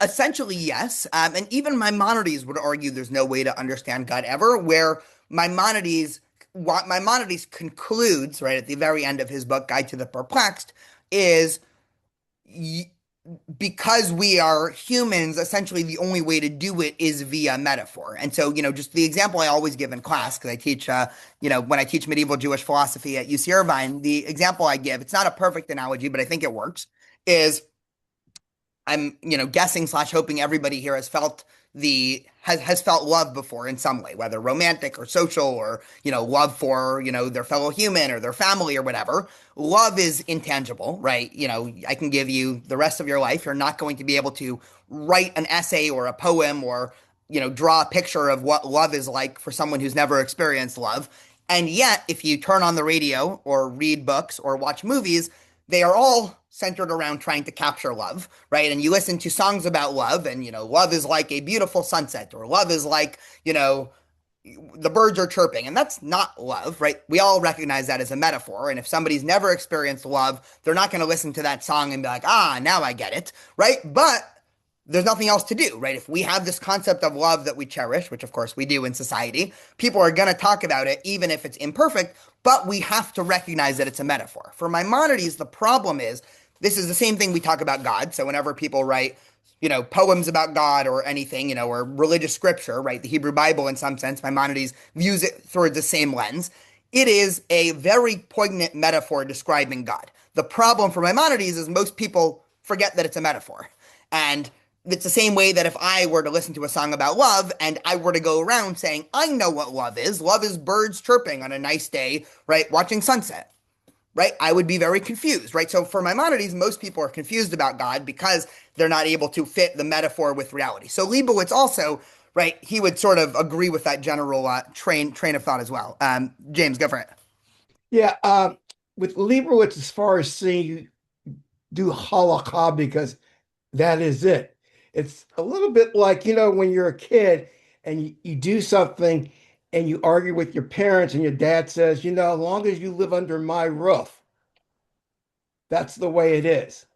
Essentially, yes. And even Maimonides would argue there's no way to understand God ever, where Maimonides, what Maimonides concludes, right, at the very end of his book, Guide to the Perplexed, is y because we are humans, essentially the only way to do it is via metaphor. And so, just the example I always give in class, because I teach, when I teach medieval Jewish philosophy at UC Irvine, the example I give, it's not a perfect analogy, but I think it works, is I'm, guessing slash hoping everybody here has felt love before in some way, whether romantic or social or, love for, their fellow human or their family or whatever. Love is intangible, right? I can give you the rest of your life. You're not going to be able to write an essay or a poem or, draw a picture of what love is like for someone who's never experienced love. And yet, if you turn on the radio or read books or watch movies, they are all centered around trying to capture love, right? And you listen to songs about love, and love is like a beautiful sunset, or love is like, the birds are chirping, and that's not love, right? We all recognize that as a metaphor. And if somebody's never experienced love, they're not going to listen to that song and be like, ah, now I get it, right? But there's nothing else to do, right? If we have this concept of love that we cherish, which of course we do in society, people are going to talk about it, even if it's imperfect, but we have to recognize that it's a metaphor. For Maimonides, the problem is this is the same thing we talk about God. So whenever people write, poems about God or anything, or religious scripture, right? The Hebrew Bible, in some sense, Maimonides views it through the same lens. It is a very poignant metaphor describing God. The problem for Maimonides is most people forget that it's a metaphor. And it's the same way that if I were to listen to a song about love and I were to go around saying, I know what love is. Love is birds chirping on a nice day, right? Watching sunset, right? I would be very confused, right? So for Maimonides, most people are confused about God because they're not able to fit the metaphor with reality. So Lebowitz also, right? He would sort of agree with that general train of thought as well. James, go for it. Yeah, with Leibowitz, as far as seeing you do halakha because that is it. It's a little bit like, when you're a kid and you do something and you argue with your parents and your dad says, as long as you live under my roof, that's the way it is.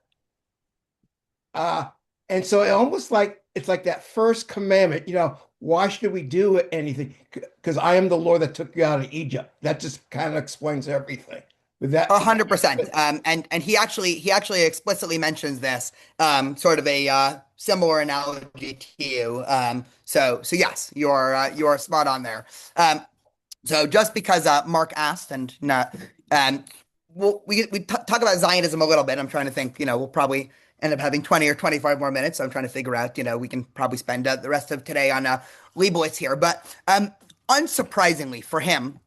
Uh, and so it's like that first commandment, why should we do anything? Because I am the Lord that took you out of Egypt. That just kind of explains everything. With that, 100%. And he actually explicitly mentions this, sort of a similar analogy to you. So yes, you're spot on there. So just because Mark asked, and not, we talk about Zionism a little bit. I'm trying to think. We'll probably end up having 20 or 25 more minutes. So I'm trying to figure out. We can probably spend the rest of today on Leibowitz here. But unsurprisingly for him,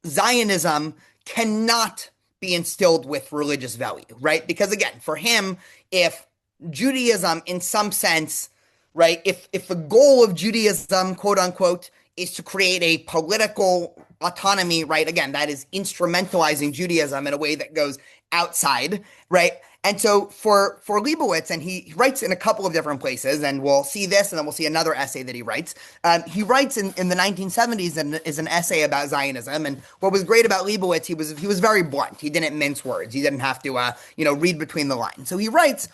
Zionism cannot be instilled with religious value, right? Because again, for him, if Judaism, in some sense, right, if the goal of Judaism, quote unquote, is to create a political autonomy, right? Again, that is instrumentalizing Judaism in a way that goes outside, right? And so for Leibowitz, and he writes in a couple of different places, and we'll see this, and then we'll see another essay that he writes. He writes in the 1970s and is an essay about Zionism. And what was great about Leibowitz, he was very blunt. He didn't mince words. He didn't have to read between the lines. So he writes,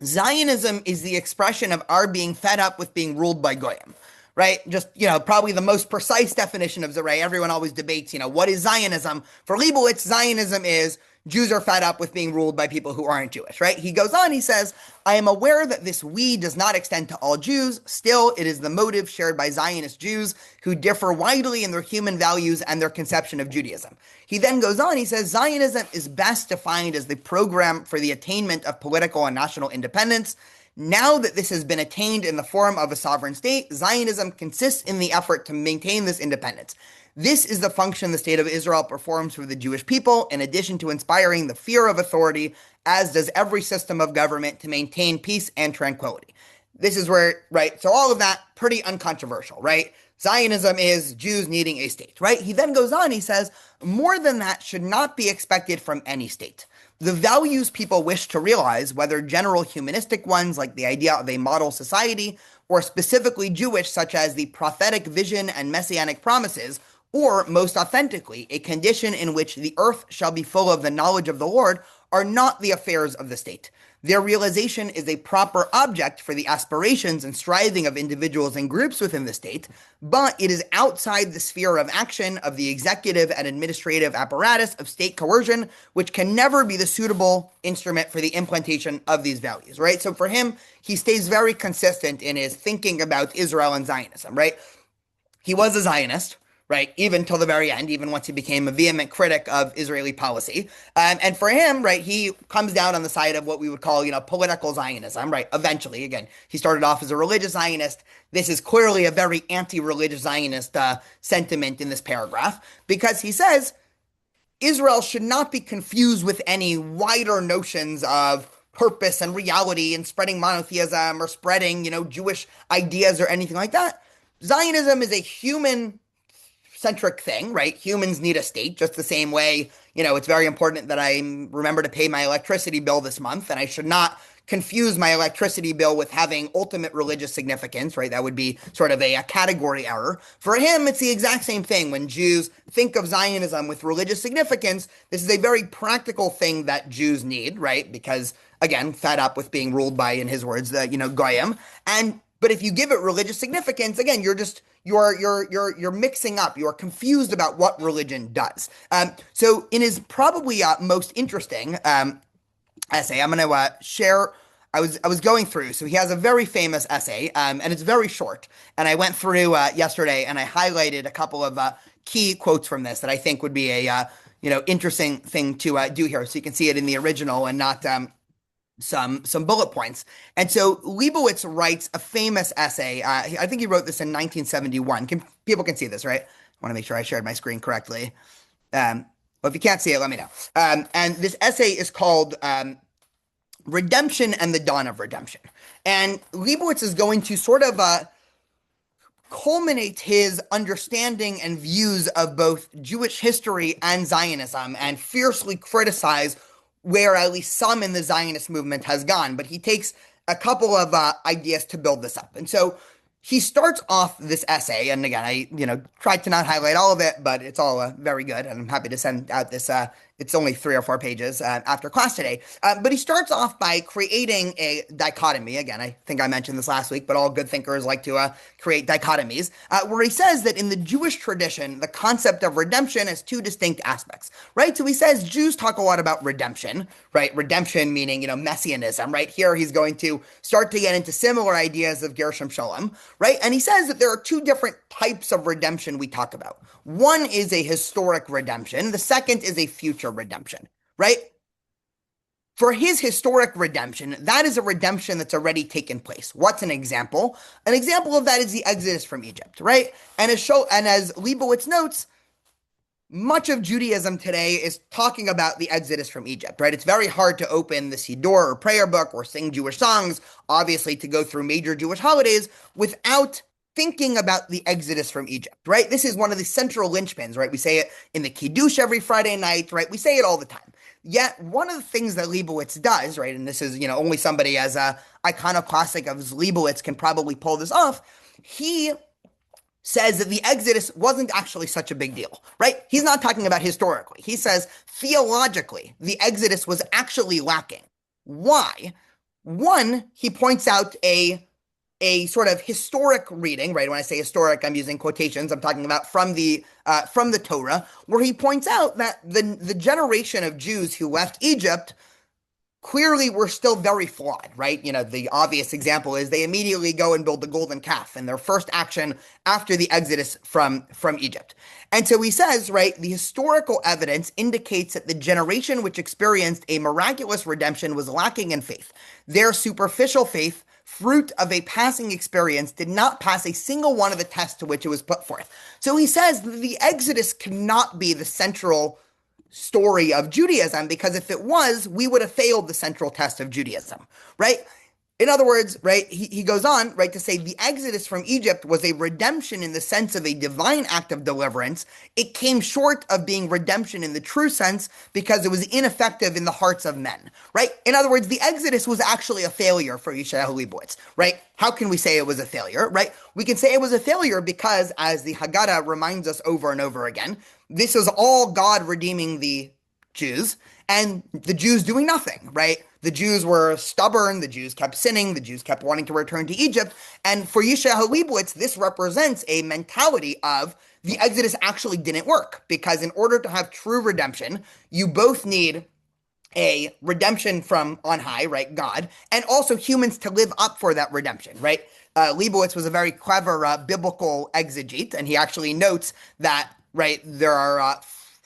Zionism is the expression of our being fed up with being ruled by goyim, right? Just, probably the most precise definition of right. Everyone always debates, what is Zionism? For Leibowitz, Zionism is Jews are fed up with being ruled by people who aren't Jewish, right? He goes on, he says, I am aware that this we does not extend to all Jews. Still, it is the motive shared by Zionist Jews who differ widely in their human values and their conception of Judaism. He then goes on, he says, Zionism is best defined as the program for the attainment of political and national independence. Now that this has been attained in the form of a sovereign state, Zionism consists in the effort to maintain this independence. This is the function the state of Israel performs for the Jewish people, in addition to inspiring the fear of authority, as does every system of government to maintain peace and tranquility. This is where, right, so all of that, pretty uncontroversial, right? Zionism is Jews needing a state, right? He then goes on, he says, more than that should not be expected from any state. The values people wish to realize, whether general humanistic ones like the idea of a model society, or specifically Jewish, such as the prophetic vision and messianic promises, or most authentically, a condition in which the earth shall be full of the knowledge of the Lord, are not the affairs of the state. Their realization is a proper object for the aspirations and striving of individuals and groups within the state, but it is outside the sphere of action of the executive and administrative apparatus of state coercion, which can never be the suitable instrument for the implantation of these values, right? So for him, he stays very consistent in his thinking about Israel and Zionism, right? He was a Zionist, right, even till the very end, even once he became a vehement critic of Israeli policy. And for him, right, he comes down on the side of what we would call, political Zionism, right, eventually. Again, he started off as a religious Zionist. This is clearly a very anti-religious Zionist sentiment in this paragraph, because he says Israel should not be confused with any wider notions of purpose and reality and spreading monotheism or spreading, Jewish ideas or anything like that. Zionism is a human-centric thing, right? Humans need a state, just the same way, it's very important that I remember to pay my electricity bill this month, and I should not confuse my electricity bill with having ultimate religious significance, right? That would be sort of a category error. For him, it's the exact same thing. When Jews think of Zionism with religious significance, this is a very practical thing that Jews need, right? Because, again, fed up with being ruled by, in his words, the, goyim. But if you give it religious significance, again, you're mixing up. You're confused about what religion does. So in his probably most interesting essay, I'm going to share. I was going through. So he has a very famous essay, and it's very short. And I went through yesterday, and I highlighted a couple of key quotes from this that I think would be a interesting thing to do here, so you can see it in the original and not some bullet points. And so Lebowitz writes a famous essay. I think he wrote this in 1971. People can see this, right? I want to make sure I shared my screen correctly. Well, if you can't see it, let me know. And this essay is called Redemption and the Dawn of Redemption. And Lebowitz is going to sort of culminate his understanding and views of both Jewish history and Zionism and fiercely criticize where at least some in the Zionist movement has gone. But he takes a couple of ideas to build this up. And so he starts off this essay, and again, I tried to not highlight all of it, but it's all very good, and I'm happy to send out this. It's only 3 or 4 pages after class today. But he starts off by creating a dichotomy. Again, I think I mentioned this last week, but all good thinkers like to create dichotomies, where he says that in the Jewish tradition, the concept of redemption has 2 distinct aspects, right? So he says Jews talk a lot about redemption, right? Redemption meaning, messianism, right? Here he's going to start to get into similar ideas of Gershom Scholem, right? And he says that there are 2 different types of redemption we talk about. One is a historic redemption. The second is a future redemption, right? For his historic redemption, that is a redemption that's already taken place. What's an example? An example of that is the Exodus from Egypt, right? And as Lebowitz notes, much of Judaism today is talking about the Exodus from Egypt, right? It's very hard to open the Siddur or prayer book or sing Jewish songs, obviously to go through major Jewish holidays without thinking about the Exodus from Egypt, right? This is one of the central linchpins, right? We say it in the Kiddush every Friday night, right? We say it all the time. Yet one of the things that Lebowitz does, right, and this is, only somebody as a iconoclastic of Lebowitz can probably pull this off, he says that the Exodus wasn't actually such a big deal, right? He's not talking about historically. He says theologically, the Exodus was actually lacking. Why? One, he points out a a sort of historic reading, right? When I say historic, I'm using quotations. I'm talking about from the Torah, where he points out that the generation of Jews who left Egypt clearly were still very flawed, right? The obvious example is they immediately go and build the golden calf in their first action after the exodus from Egypt. And so he says, right, the historical evidence indicates that the generation which experienced a miraculous redemption was lacking in faith. Their superficial faith, fruit of a passing experience, did not pass a single one of the tests to which it was put forth. So he says that the Exodus cannot be the central story of Judaism, because if it was, we would have failed the central test of Judaism, right? In other words, right, he goes on, right, to say the exodus from Egypt was a redemption in the sense of a divine act of deliverance. It came short of being redemption in the true sense because it was ineffective in the hearts of men, right? In other words, the exodus was actually a failure for Yeshayahu Lebowitz, right? How can we say it was a failure, right? We can say it was a failure because, as the Haggadah reminds us over and over again, this was all God redeeming the Jews, and the Jews doing nothing, right? The Jews were stubborn, the Jews kept sinning, the Jews kept wanting to return to Egypt, and for Yeshayahu Lebowitz, this represents a mentality of the Exodus actually didn't work, because in order to have true redemption, you both need a redemption from on high, right, God, and also humans to live up for that redemption, right? Lebowitz was a very clever biblical exegete, and he actually notes that, right,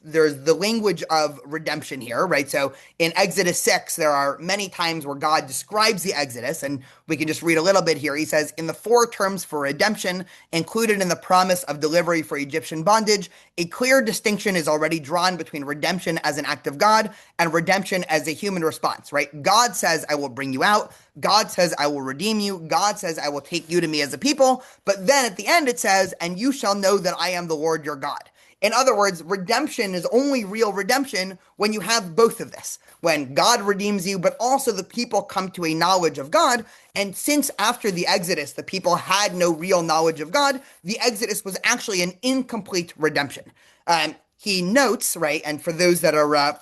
there's the language of redemption here, right? So in Exodus 6, there are many times where God describes the Exodus, and we can just read a little bit here. He says, in the four terms for redemption included in the promise of delivery for Egyptian bondage, a clear distinction is already drawn between redemption as an act of God and redemption as a human response, right? God says, I will bring you out. God says, I will redeem you. God says, I will take you to me as a people. But then at the end it says, and you shall know that I am the Lord your God. In other words, redemption is only real redemption when you have both of this. When God redeems you, but also the people come to a knowledge of God. And since after the Exodus, the people had no real knowledge of God, the Exodus was actually an incomplete redemption. He notes, right, and for those that are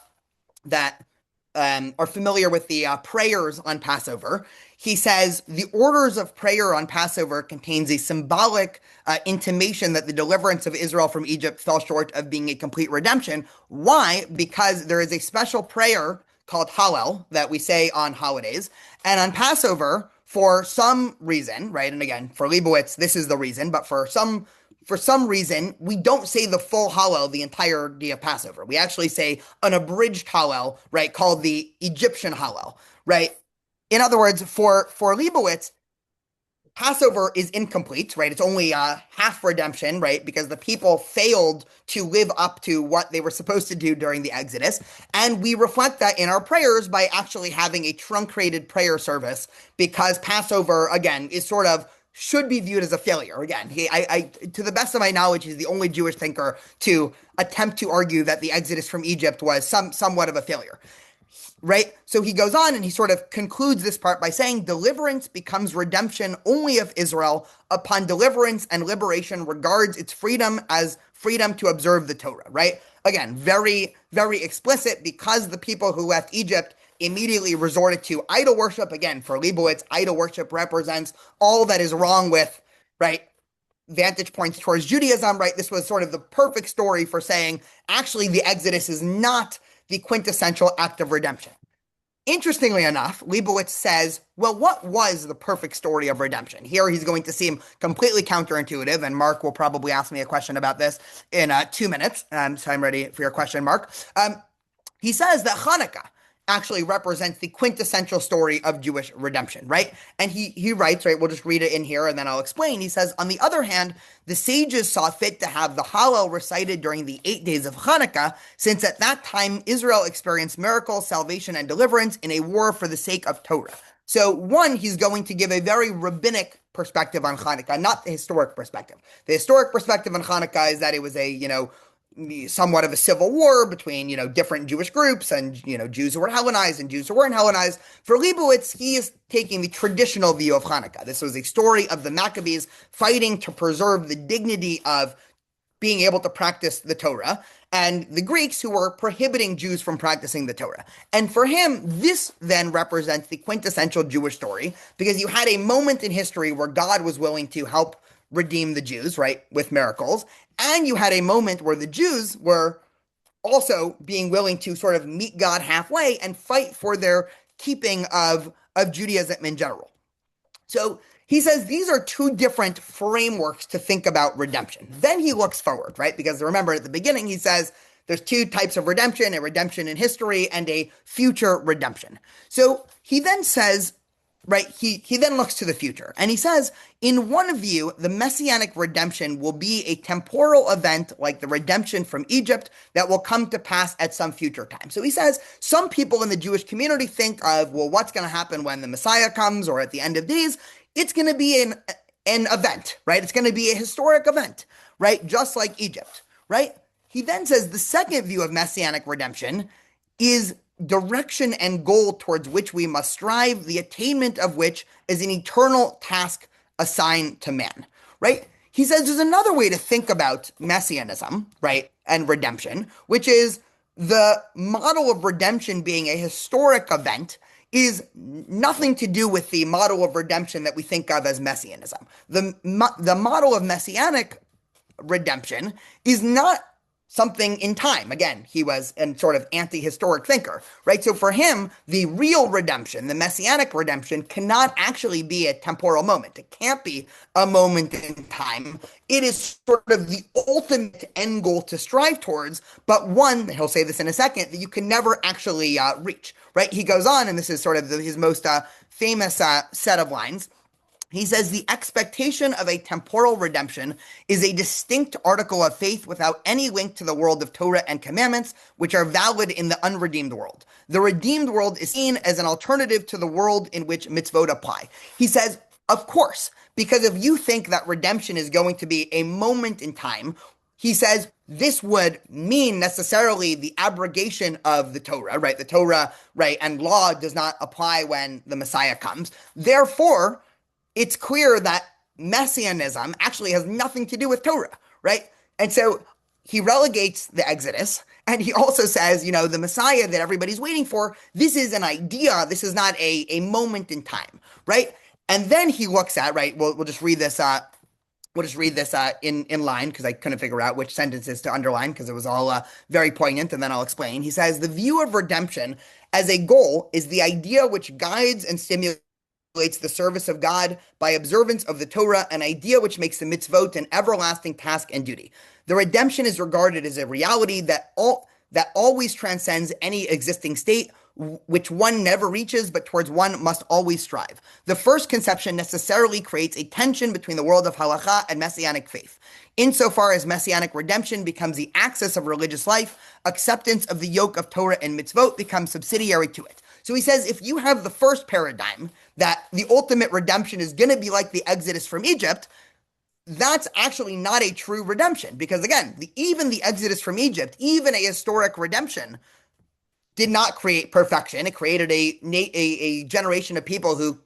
familiar with the prayers on Passover, he says the orders of prayer on Passover contains a symbolic intimation that the deliverance of Israel from Egypt fell short of being a complete redemption. Why? Because there is a special prayer called Hallel that we say on holidays, and on Passover, for some reason, right? And again, for Lebowitz, this is the reason, but for some reason, we don't say the full Hallel the entirety of Passover. We actually say an abridged Hallel, right, called the Egyptian Hallel, right? In other words, for Lebowitz, Passover is incomplete, right? It's only a half redemption, right? Because the people failed to live up to what they were supposed to do during the Exodus. And we reflect that in our prayers by actually having a truncated prayer service, because Passover, again, is sort of should be viewed as a failure. Again, to the best of my knowledge, he's the only Jewish thinker to attempt to argue that the Exodus from Egypt was somewhat of a failure. Right? So he goes on and he sort of concludes this part by saying deliverance becomes redemption only if Israel, upon deliverance and liberation, regards its freedom as freedom to observe the Torah, right? Again, very, very explicit, because the people who left Egypt immediately resorted to idol worship. Again, for Lebowitz, idol worship represents all that is wrong with, right, vantage points towards Judaism, right? This was sort of the perfect story for saying, actually, the Exodus is not the quintessential act of redemption. Interestingly enough, Lebowitz says, well, what was the perfect story of redemption? Here he's going to seem completely counterintuitive, and Mark will probably ask me a question about this in 2 minutes. So I'm ready for your question, Mark. He says that Hanukkah actually represents the quintessential story of Jewish redemption, right? And he writes, right, we'll just read it in here and then I'll explain. He says, on the other hand, the sages saw fit to have the Hallel recited during the 8 days of Hanukkah, since at that time Israel experienced miracles, salvation, and deliverance in a war for the sake of Torah. So one, he's going to give a very rabbinic perspective on Hanukkah, not the historic perspective. The historic perspective on Hanukkah is that it was a, somewhat of a civil war between, different Jewish groups and, Jews who were Hellenized and Jews who weren't Hellenized. For Lebowitz, he is taking the traditional view of Hanukkah. This was a story of the Maccabees fighting to preserve the dignity of being able to practice the Torah, and the Greeks who were prohibiting Jews from practicing the Torah. And for him, this then represents the quintessential Jewish story, because you had a moment in history where God was willing to help redeem the Jews, right, with miracles, and you had a moment where the Jews were also being willing to sort of meet God halfway and fight for their keeping of Judaism in general. So he says these are two different frameworks to think about redemption. Then he looks forward, right? Because remember at the beginning, he says there's two types of redemption, a redemption in history and a future redemption. So he then says, right, he then looks to the future and he says, in one view, the messianic redemption will be a temporal event like the redemption from Egypt that will come to pass at some future time. So he says some people in the Jewish community think of, well, what's going to happen when the Messiah comes or at the end of days? It's going to be an event, right? It's going to be a historic event, right? Just like Egypt, right? He then says the second view of messianic redemption is direction and goal towards which we must strive, the attainment of which is an eternal task assigned to man, right? He says there's another way to think about messianism, right, and redemption, which is the model of redemption being a historic event is nothing to do with the model of redemption that we think of as messianism. The model of messianic redemption is not something in time. Again, he was a sort of anti-historic thinker, right? So for him, the real redemption, the messianic redemption, cannot actually be a temporal moment. It can't be a moment in time. It is sort of the ultimate end goal to strive towards, but one, he'll say this in a second, that you can never actually reach, right? He goes on, and this is sort of his most famous set of lines. He says the expectation of a temporal redemption is a distinct article of faith without any link to the world of Torah and commandments, which are valid in the unredeemed world. The redeemed world is seen as an alternative to the world in which mitzvot apply. He says, of course, because if you think that redemption is going to be a moment in time, he says this would mean necessarily the abrogation of the Torah, right? The Torah, right, and law does not apply when the Messiah comes. Therefore, it's clear that messianism actually has nothing to do with Torah, right? And so he relegates the Exodus, and he also says, you know, the Messiah that everybody's waiting for, this is an idea, this is not a moment in time, right? And then he looks at, right, we'll just read this, in line, because I couldn't figure out which sentences to underline, because it was all very poignant, and then I'll explain. He says, the view of redemption as a goal is the idea which guides and stimulates the service of God by observance of the Torah, an idea which makes the mitzvot an everlasting task and duty. The redemption is regarded as a reality that always transcends any existing state, which one never reaches, but towards one must always strive. The first conception necessarily creates a tension between the world of halakha and messianic faith. Insofar as messianic redemption becomes the axis of religious life, acceptance of the yoke of Torah and mitzvot becomes subsidiary to it. So he says, if you have the first paradigm, that the ultimate redemption is going to be like the Exodus from Egypt, that's actually not a true redemption. Because again, even the Exodus from Egypt, even a historic redemption, did not create perfection. It created a generation of people who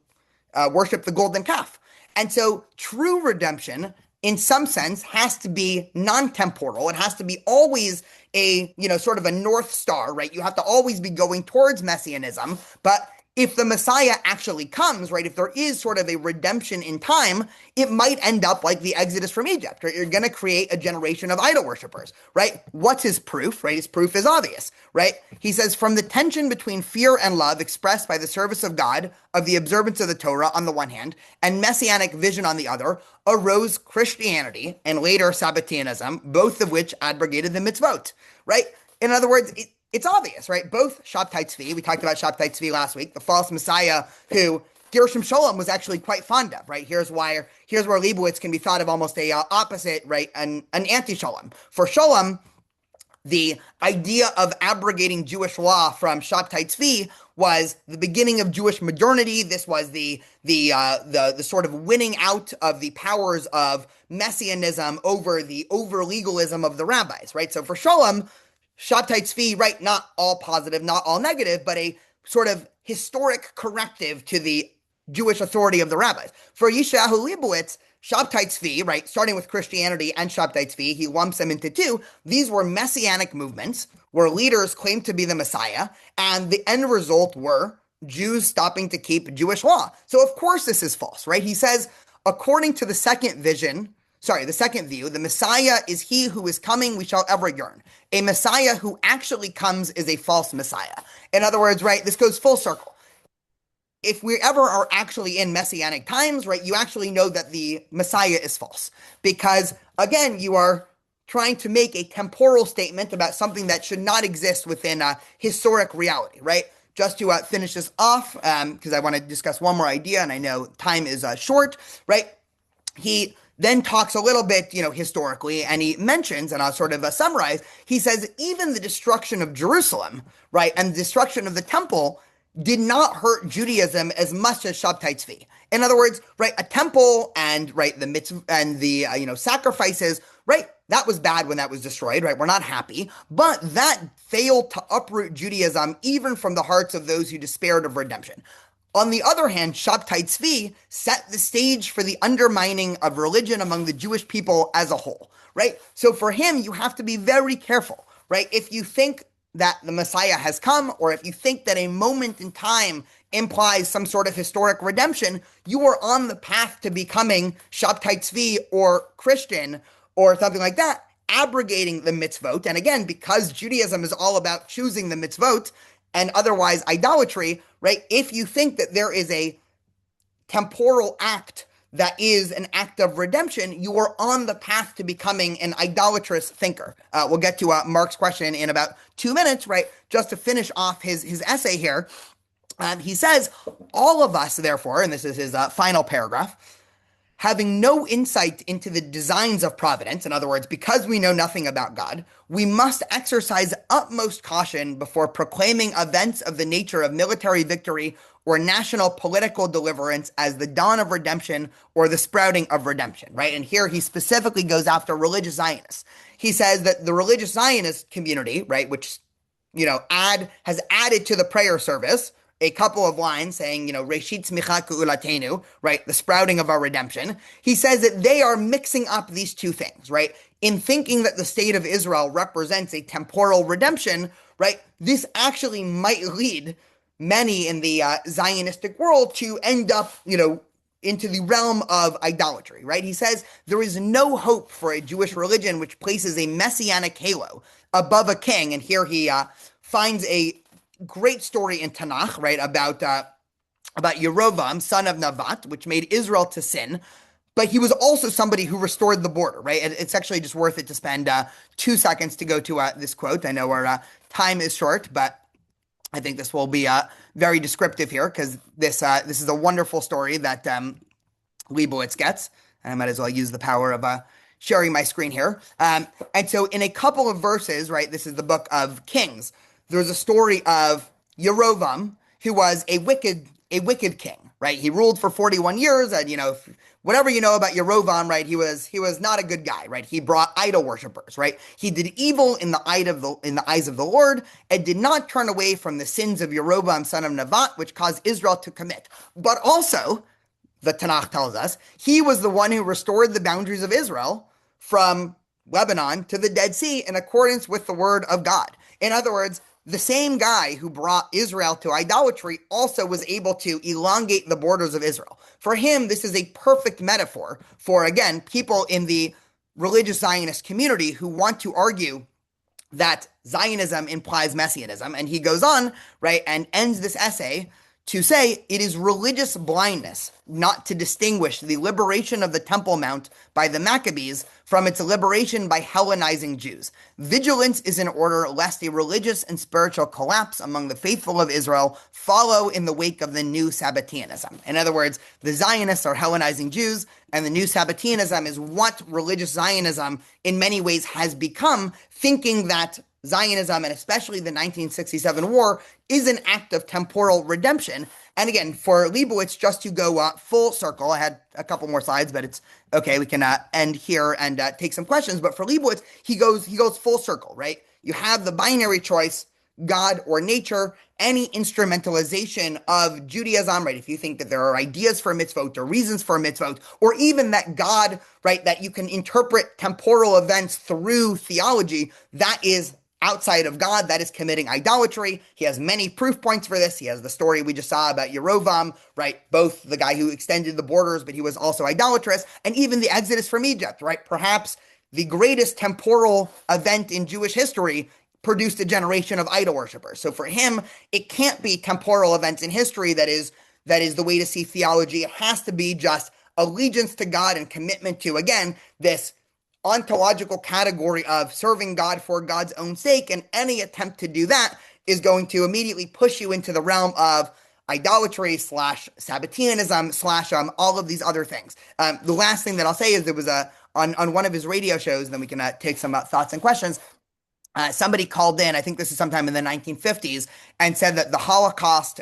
worship the golden calf. And so true redemption, in some sense, has to be non-temporal. It has to be always a, sort of a North Star, right? You have to always be going towards messianism. But if the Messiah actually comes, right, if there is sort of a redemption in time, it might end up like the Exodus from Egypt, right? You're going to create a generation of idol worshipers, right? What's his proof, right? His proof is obvious, right? He says, from the tension between fear and love expressed by the service of God, of the observance of the Torah on the one hand, and messianic vision on the other, arose Christianity and later Sabbateanism, both of which abrogated the mitzvot, right? In other words, it's obvious, right? Both Shabtai Tzvi, we talked about Shabtai Tzvi last week, the false messiah who Gershom Scholem was actually quite fond of, right? Here's where Lebowitz can be thought of almost a opposite, right? An anti-Scholem. For Scholem, the idea of abrogating Jewish law from Shabtai Tzvi was the beginning of Jewish modernity. This was the sort of winning out of the powers of messianism over legalism of the rabbis, right? So for Scholem, Shabtai Tzvi, right, not all positive, not all negative, but a sort of historic corrective to the Jewish authority of the rabbis. For Yeshayahu Lebowitz, Shabtai Tzvi, right, starting with Christianity and Shabtai Tzvi, he lumps them into two. These were messianic movements where leaders claimed to be the Messiah, and the end result were Jews stopping to keep Jewish law. So of course this is false, right? He says, according to the second view, the Messiah is he who is coming, we shall ever yearn. A Messiah who actually comes is a false Messiah. In other words, right, this goes full circle. If we ever are actually in messianic times, right, you actually know that the Messiah is false. Because, again, you are trying to make a temporal statement about something that should not exist within a historic reality, right? Just to finish this off, because I want to discuss one more idea, and I know time is short, right? He then talks a little bit, historically, and he mentions, and I'll sort of summarize, he says even the destruction of Jerusalem, right, and the destruction of the temple did not hurt Judaism as much as Shabtai Tzvi. In other words, right, a temple and, right, the mitzvah and the, sacrifices, right, that was bad when that was destroyed, right? We're not happy, but that failed to uproot Judaism even from the hearts of those who despaired of redemption. On the other hand, Shabtai Tzvi set the stage for the undermining of religion among the Jewish people as a whole, right? So for him, you have to be very careful, right? If you think that the Messiah has come, or if you think that a moment in time implies some sort of historic redemption, you are on the path to becoming Shabtai Tzvi or Christian or something like that, abrogating the mitzvot. And again, because Judaism is all about choosing the mitzvot and otherwise idolatry, right? If you think that there is a temporal act that is an act of redemption, you are on the path to becoming an idolatrous thinker. We'll get to Mark's question in about 2 minutes, right? Just to finish off his essay here. He says, all of us, therefore, and this is his final paragraph, having no insight into the designs of providence, in other words, because we know nothing about God, we must exercise utmost caution before proclaiming events of the nature of military victory or national political deliverance as the dawn of redemption or the sprouting of redemption, right? And here he specifically goes after religious Zionists. He says that the religious Zionist community, right, which, has added to the prayer service a couple of lines saying, Reshit Tzmicha Keulatenu, right, the sprouting of our redemption. He says that they are mixing up these two things, right? In thinking that the state of Israel represents a temporal redemption, right, this actually might lead many in the Zionistic world to end up, into the realm of idolatry, right? He says there is no hope for a Jewish religion which places a messianic halo above a king. And here he finds a great story in Tanakh, right, about Yerovam, son of Navat, which made Israel to sin. But he was also somebody who restored the border, right? And it's actually just worth it to spend 2 seconds to go to this quote. I know our time is short, but I think this will be very descriptive here because this is a wonderful story that Lebowitz gets. And I might as well use the power of sharing my screen here. And so in a couple of verses, right, this is the book of Kings, there's a story of Yerovam, who was a wicked king, right? He ruled for 41 years, and whatever you know about Yerovam, right? He was not a good guy, right? He brought idol worshippers, right? He did evil in the eyes of the Lord, and did not turn away from the sins of Yerovam, son of Nevat, which caused Israel to commit. But also, the Tanakh tells us, he was the one who restored the boundaries of Israel from Lebanon to the Dead Sea in accordance with the word of God. In other words, the same guy who brought Israel to idolatry also was able to elongate the borders of Israel. For him, this is a perfect metaphor for, again, people in the religious Zionist community who want to argue that Zionism implies Messianism. And he goes on, right, and ends this essay to say it is religious blindness not to distinguish the liberation of the Temple Mount by the Maccabees from its liberation by Hellenizing Jews. Vigilance is in order lest a religious and spiritual collapse among the faithful of Israel follow in the wake of the new Sabbateanism. In other words, the Zionists are Hellenizing Jews, and the new Sabbateanism is what religious Zionism in many ways has become, thinking that Zionism, and especially the 1967 war, is an act of temporal redemption. And again, for Lebowitz, just to go full circle, I had a couple more slides, but it's okay. We can end here and take some questions. But for Lebowitz, he goes full circle, right? You have the binary choice God or nature, any instrumentalization of Judaism, right? If you think that there are ideas for mitzvot or reasons for mitzvot, or even that God, right, that you can interpret temporal events through theology, that is outside of God, that is committing idolatry. He has many proof points for this. He has the story we just saw about Yerovam, right? Both the guy who extended the borders, but he was also idolatrous, and even the Exodus from Egypt, right? Perhaps the greatest temporal event in Jewish history produced a generation of idol worshippers. So for him, it can't be temporal events in history that is the way to see theology. It has to be just allegiance to God and commitment to, again, this ontological category of serving God for God's own sake, and any attempt to do that is going to immediately push you into the realm of idolatry slash Sabbateanism slash all of these other things. The last thing that I'll say is there was on one of his radio shows, and then we can take some thoughts and questions. Somebody called in, I think this is sometime in the 1950s, and said that the Holocaust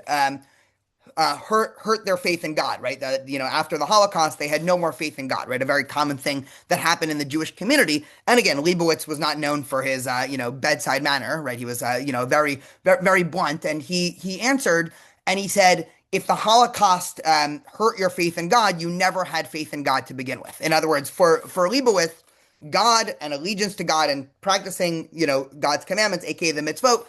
hurt their faith in God, right? That, after the Holocaust, they had no more faith in God, right? A very common thing that happened in the Jewish community. And again, Lebowitz was not known for his, bedside manner, right? He was, very, very, very blunt. And he answered and he said, if the Holocaust hurt your faith in God, you never had faith in God to begin with. In other words, for Lebowitz, God and allegiance to God and practicing, God's commandments, aka the mitzvot,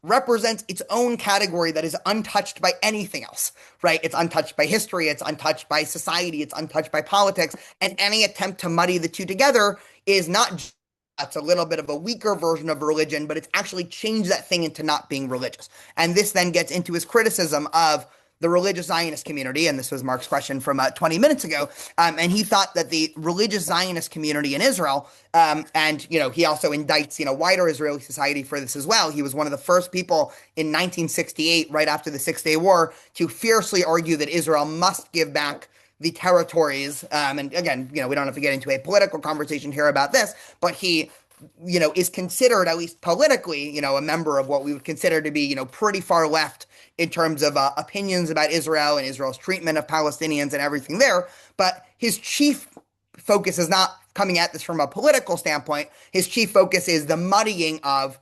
represents its own category that is untouched by anything else, right? It's untouched by history, it's untouched by society, it's untouched by politics, and any attempt to muddy the two together is not it's a little bit of a weaker version of religion, but it's actually changed that thing into not being religious. And this then gets into his criticism of the religious Zionist community, and this was Mark's question from 20 minutes ago, and he thought that the religious Zionist community in Israel, and he also indicts wider Israeli society for this as well. He was one of the first people in 1968, right after the Six-Day War, to fiercely argue that Israel must give back the territories. And again, we don't have to get into a political conversation here about this, but he is considered, at least politically, a member of what we would consider to be, pretty far left in terms of opinions about Israel and Israel's treatment of Palestinians and everything there. But his chief focus is not coming at this from a political standpoint. His chief focus is the muddying of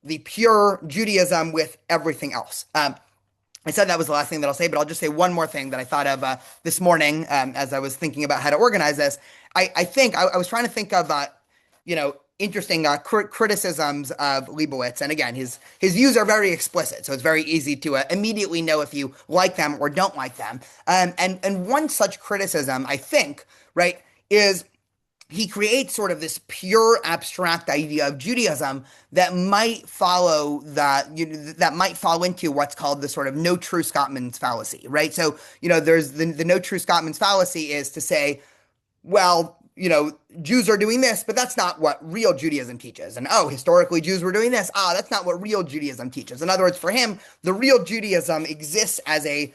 the pure Judaism with everything else. I said that was the last thing that I'll say, but I'll just say one more thing that I thought of this morning as I was thinking about how to organize this. I think I was trying to think of, interesting criticisms of Lebowitz. And again, his views are very explicit, so it's very easy to immediately know if you like them or don't like them. And one such criticism, I think, right, is he creates sort of this pure abstract idea of Judaism that might fall into what's called the sort of no true Scotsman's fallacy, right? So, there's the no true Scotsman's fallacy is to say, well, Jews are doing this, but that's not what real Judaism teaches. And historically Jews were doing this. That's not what real Judaism teaches. In other words, for him, the real Judaism exists as a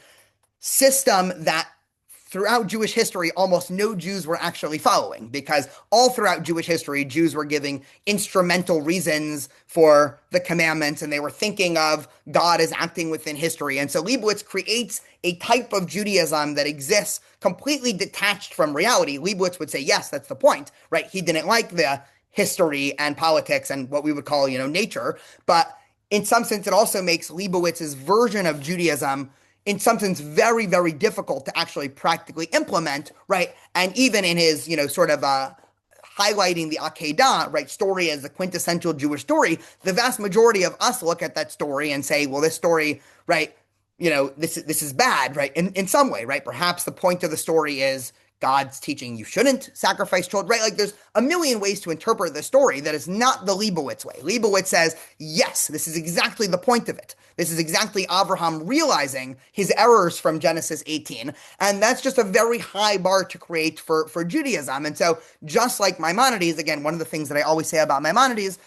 system that throughout Jewish history, almost no Jews were actually following, because all throughout Jewish history, Jews were giving instrumental reasons for the commandments, and they were thinking of God as acting within history. And so Lebowitz creates a type of Judaism that exists completely detached from reality. Lebowitz would say, yes, that's the point, right? He didn't like the history and politics and what we would call, nature. But in some sense, it also makes Leibowitz's version of Judaism in some sense very, very difficult to actually practically implement, right? And even in his, sort of highlighting the Akedah, right, story as the quintessential Jewish story, the vast majority of us look at that story and say, well, this story, right, this is bad, right, in some way, right? Perhaps the point of the story is God's teaching you shouldn't sacrifice children, right? Like there's a million ways to interpret the story that is not the Lebowitz way. Lebowitz says, yes, this is exactly the point of it. This is exactly Abraham realizing his errors from Genesis 18. And that's just a very high bar to create for Judaism. And so just like Maimonides, again, one of the things that I always say about Maimonides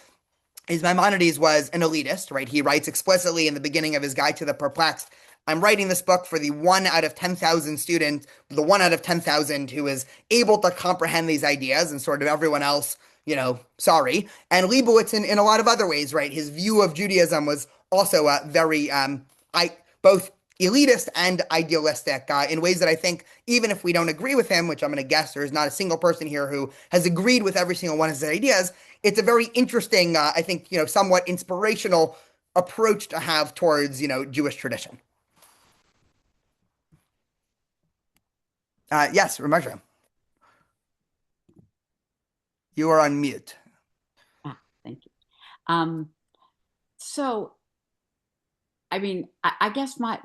is Maimonides was an elitist, right? He writes explicitly in the beginning of his Guide to the Perplexed, I'm writing this book for the 1 out of 10,000 student, the 1 out of 10,000 who is able to comprehend these ideas, and sort of everyone else, sorry. And Lebowitz, in a lot of other ways, right, his view of Judaism was also very, both elitist and idealistic in ways that I think, even if we don't agree with him, which I'm going to guess there's not a single person here who has agreed with every single one of his ideas, it's a very interesting, I think, somewhat inspirational approach to have towards, Jewish tradition. Yes, Ramajra, you are on mute. Thank you. So, I mean, I guess my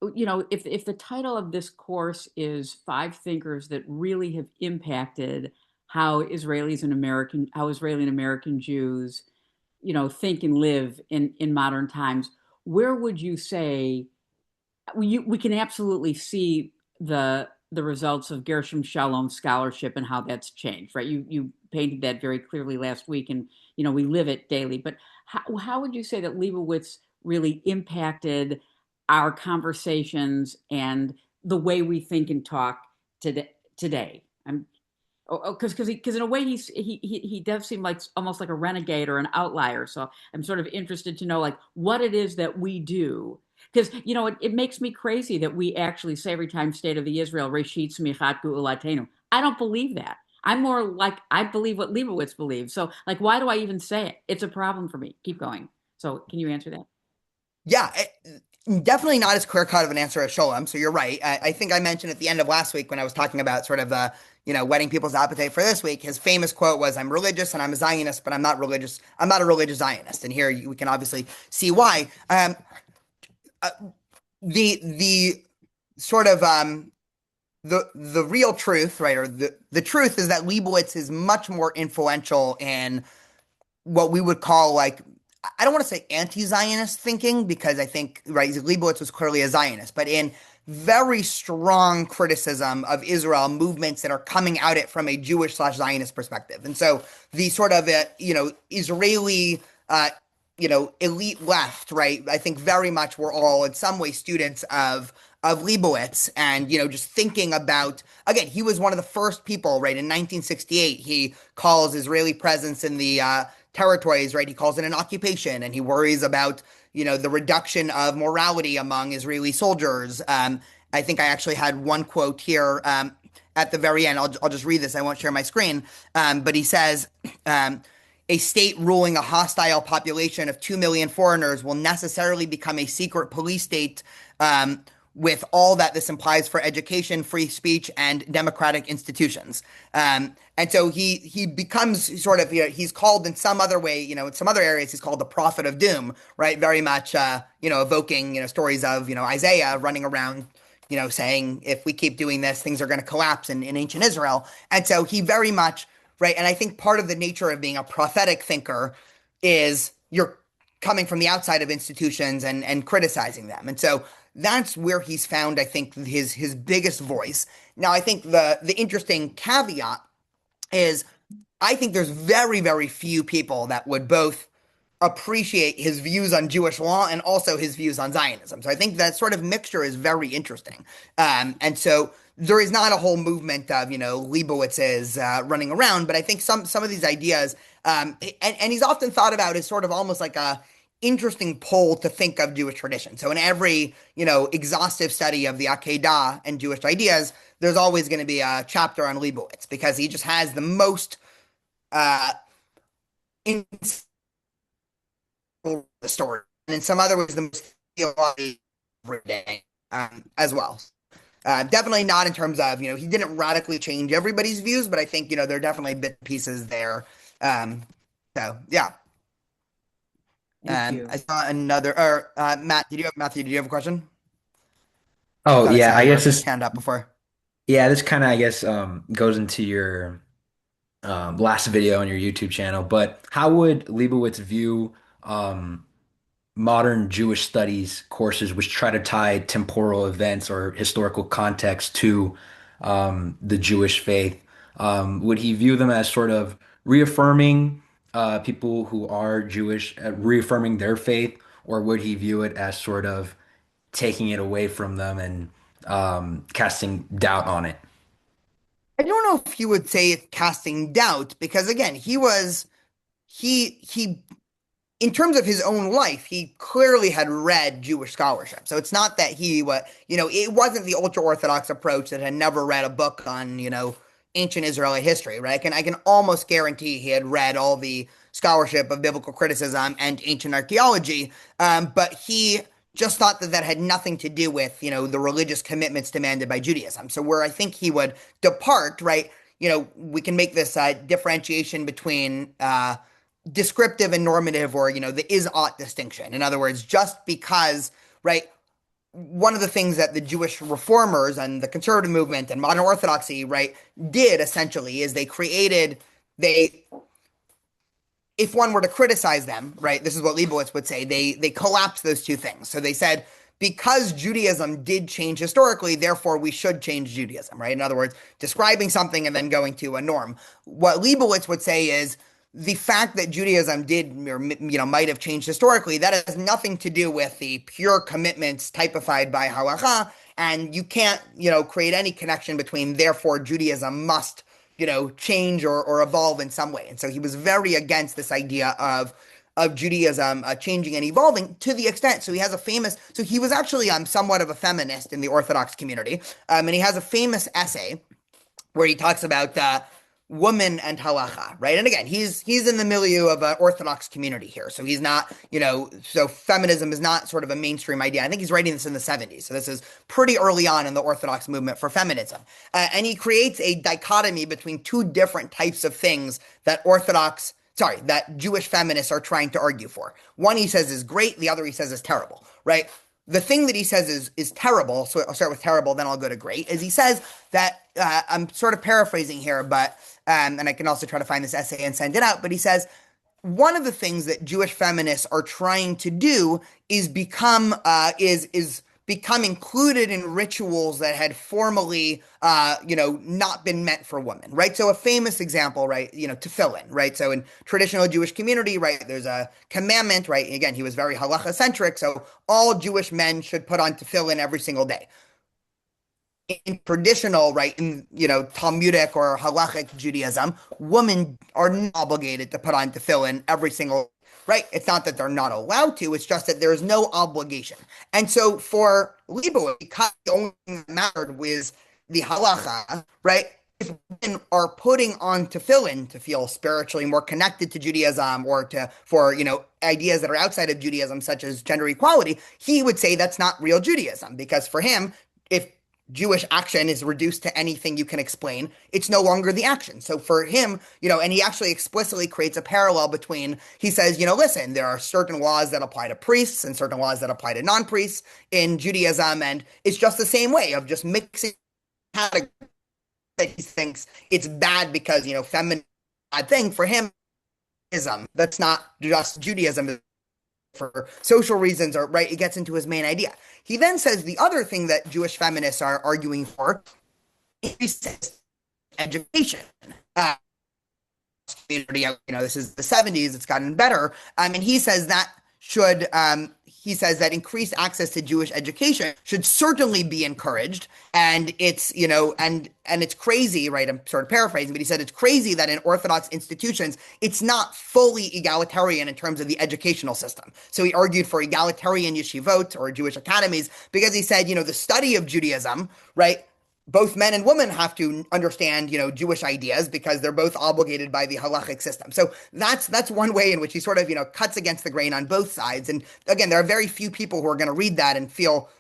if the title of this course is Five Thinkers That Really Have Impacted how Israeli and American Jews, think and live in modern times, where would you say we can absolutely see the results of Gershom Scholem scholarship and how that's changed, right? You painted that very clearly last week, and we live it daily. But how would you say that Lebowitz really impacted our conversations and the way we think and talk today? Because in a way he does seem like almost like a renegade or an outlier. So I'm sort of interested to know like what it is that we do. Because it makes me crazy that we actually say every time State of the Israel, Reshit Smichat Ge'ulatenu. I don't believe that. I'm more like I believe what Lebowitz believes. So like why do I even say it? It's a problem for me. Keep going. So can you answer that? Yeah, definitely not as clear cut of an answer as Scholem. So you're right. I think I mentioned at the end of last week when I was talking about sort of whetting people's appetite for this week. His famous quote was, "I'm religious and I'm a Zionist, but I'm not religious. I'm not a religious Zionist." And here we can obviously see why. The sort of the real truth, right, or the truth is that Leibowitz is much more influential in what we would call like, I don't want to say anti-Zionist thinking because I think, right, Leibowitz was clearly a Zionist, but in very strong criticism of Israel movements that are coming at it from a Jewish/Zionist perspective. And so the sort of, Israeli, elite left, right, I think very much we're all in some way students of Leibowitz and, just thinking about, again, he was one of the first people, right, in 1968, he calls Israeli presence in the territories, right, he calls it an occupation, and he worries about, the reduction of morality among Israeli soldiers. I think I actually had one quote here at the very end. I'll just read this. I won't share my screen. But he says, a state ruling a hostile population of 2 million foreigners will necessarily become a secret police state with all that this implies for education, free speech, and democratic institutions. And so he becomes sort of, he's called in some other way, in some other areas, he's called the prophet of doom, right? Very much, evoking, stories of, Isaiah running around, saying, if we keep doing this, things are going to collapse in ancient Israel. And so he very much, right? And I think part of the nature of being a prophetic thinker is you're coming from the outside of institutions and criticizing them. And so that's where he's found, I think, his biggest voice. Now, I think the interesting caveat is I think there's very, very few people that would both appreciate his views on Jewish law and also his views on Zionism. So I think that sort of mixture is very interesting. And so there is not a whole movement of, Leibowitz's running around, but I think some of these ideas, and he's often thought about as sort of almost like a interesting pole to think of Jewish tradition. So in every, exhaustive study of the Akedah and Jewish ideas, there's always going to be a chapter on Leibowitz because he just has the most in the story, and in some other ways, the most theological as well. Definitely not in terms of, he didn't radically change everybody's views, but I think, there are definitely bit pieces there. So, yeah. I saw another, or Matthew, did you have a question? Oh, yeah, I guess this, hand up before. yeah, this kind of, I guess, goes into your last video on your YouTube channel, but how would Leibowitz view modern Jewish studies courses which try to tie temporal events or historical context to the Jewish faith? Would he view them as sort of reaffirming people who are Jewish, reaffirming their faith, or would he view it as sort of taking it away from them and casting doubt on it? I don't know if you would say it's casting doubt because again, he in terms of his own life, he clearly had read Jewish scholarship. So it's not that he was, it wasn't the ultra-Orthodox approach that had never read a book on, ancient Israeli history, right? I can almost guarantee he had read all the scholarship of biblical criticism and ancient archaeology. But he just thought that that had nothing to do with, the religious commitments demanded by Judaism. So where I think he would depart, right, we can make this differentiation between descriptive and normative, or, the is-ought distinction. In other words, just because, right, one of the things that the Jewish reformers and the conservative movement and modern Orthodoxy, right, did essentially is if one were to criticize them, right, this is what Lebowitz would say, they collapsed those two things. So they said, because Judaism did change historically, therefore we should change Judaism, right? In other words, describing something and then going to a norm. What Lebowitz would say is, the fact that Judaism did, or might have changed historically, that has nothing to do with the pure commitments typified by halacha, and you can't, create any connection between, therefore Judaism must, change or evolve in some way. And so he was very against this idea of Judaism changing and evolving, to the extent. So he has so he was actually somewhat of a feminist in the Orthodox community, and he has a famous essay where he talks about woman and halacha, right? And again, he's in the milieu of an Orthodox community here. So he's not, so feminism is not sort of a mainstream idea. I think he's writing this in the 70s. So this is pretty early on in the Orthodox movement for feminism. And he creates a dichotomy between two different types of things that that Jewish feminists are trying to argue for. One he says is great, the other he says is terrible, right? The thing that he says is terrible, so I'll start with terrible, then I'll go to great, is he says that, I'm sort of paraphrasing here, but, and I can also try to find this essay and send it out, but he says, one of the things that Jewish feminists are trying to do is become included in rituals that had formerly, not been meant for women, right? So a famous example, right, tefillin, right? So in traditional Jewish community, right, there's a commandment, right? Again, he was very halacha-centric, so all Jewish men should put on tefillin every single day. In traditional, right, in, Talmudic or halachic Judaism, women are not obligated to put on tefillin every single, right? It's not that they're not allowed to, it's just that there's no obligation. And so for Lebowitz, because the only thing that mattered was the halacha, right? If women are putting on tefillin to feel spiritually more connected to Judaism, or for ideas that are outside of Judaism, such as gender equality, he would say that's not real Judaism, because for him, if Jewish action is reduced to anything you can explain, it's no longer the action. So for him, and he actually explicitly creates a parallel between, he says, listen, there are certain laws that apply to priests and certain laws that apply to non-priests in Judaism, and it's just the same way of just mixing categories. That he thinks it's bad because, feminine bad thing. For him, that's not just Judaism, for social reasons, or right, it gets into his main idea. He then says the other thing that Jewish feminists are arguing for is education. Community, this is the 70s, it's gotten better. And he says that increased access to Jewish education should certainly be encouraged. And it's, and it's crazy, right? I'm sort of paraphrasing, but he said it's crazy that in Orthodox institutions, it's not fully egalitarian in terms of the educational system. So he argued for egalitarian yeshivot, or Jewish academies, because he said, the study of Judaism, right, both men and women have to understand, Jewish ideas, because they're both obligated by the halachic system. So that's one way in which he sort of, cuts against the grain on both sides. And again, there are very few people who are going to read that and feel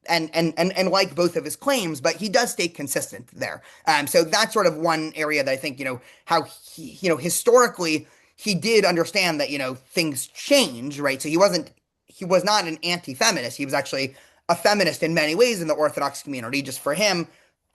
and like both of his claims, but he does stay consistent there. So that's sort of one area that I think, how he, historically he did understand that, things change, right? So he was not an anti-feminist. He was actually a feminist in many ways in the Orthodox community. Just for him,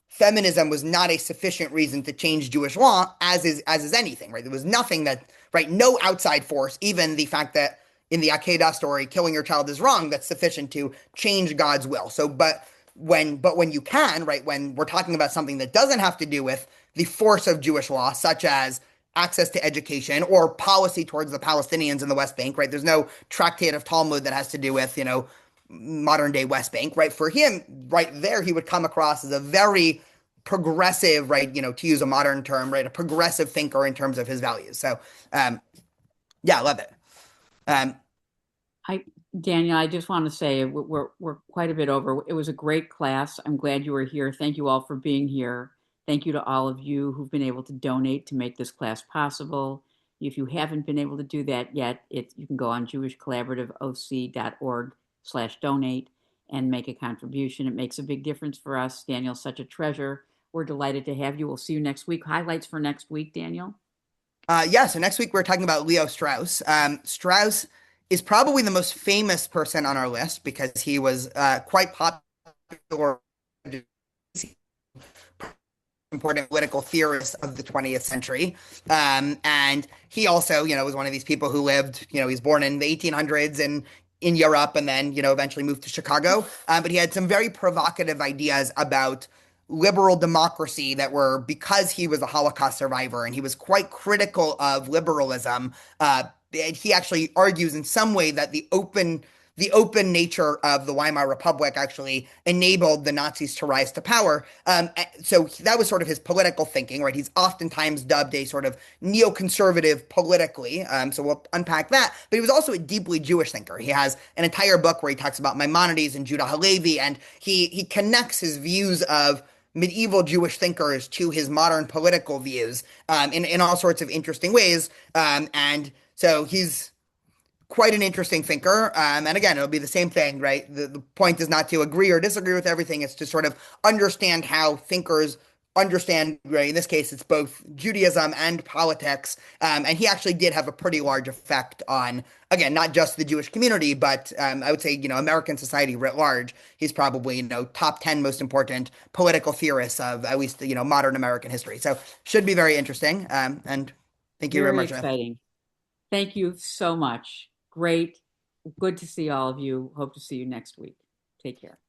feminism was not a sufficient reason to change Jewish law, as is anything, right? There was nothing that, right, no outside force, even the fact that in the Akedah story, killing your child is wrong, that's sufficient to change God's will. So, but when you can, right, when we're talking about something that doesn't have to do with the force of Jewish law, such as access to education or policy towards the Palestinians in the West Bank, right? There's no tractate of Talmud that has to do with, modern day West Bank, right? For him, right there, he would come across as a very progressive, right? To use a modern term, right? A progressive thinker in terms of his values. So, yeah, I love it. Daniel, I just want to say we're quite a bit over. It was a great class. I'm glad you were here. Thank you all for being here. Thank you to all of you who've been able to donate to make this class possible. If you haven't been able to do that yet, you can go on jewishcollaborativeoc.org/donate and make a contribution. It makes a big difference for us. Daniel's such a treasure. We're delighted to have you. We'll see you next week. Highlights for next week, Daniel? Yeah, so next week we're talking about Leo Strauss. Strauss is probably the most famous person on our list because he was quite popular, important political theorist of the 20th century. And he also, was one of these people who lived, he was born in the 1800s and in Europe and then, eventually moved to Chicago. But he had some very provocative ideas about liberal democracy that were, because he was a Holocaust survivor and he was quite critical of liberalism. He actually argues in some way that the open nature of the Weimar Republic actually enabled the Nazis to rise to power. So that was sort of his political thinking, right? He's oftentimes dubbed a sort of neoconservative politically. So we'll unpack that. But he was also a deeply Jewish thinker. He has an entire book where he talks about Maimonides and Judah Halevi, and he connects his views of medieval Jewish thinkers to his modern political views in all sorts of interesting ways. And so he's quite an interesting thinker. And again, it'll be the same thing, right? The point is not to agree or disagree with everything. It's to sort of understand how thinkers understand, right? In this case, it's both Judaism and politics. And he actually did have a pretty large effect on, again, not just the Jewish community, but I would say, American society writ large. He's probably, top 10 most important political theorists of at least, modern American history. So should be very interesting. And thank you very Very much. exciting. Thank you so much. Great. Good to see all of you. Hope to see you next week. Take care.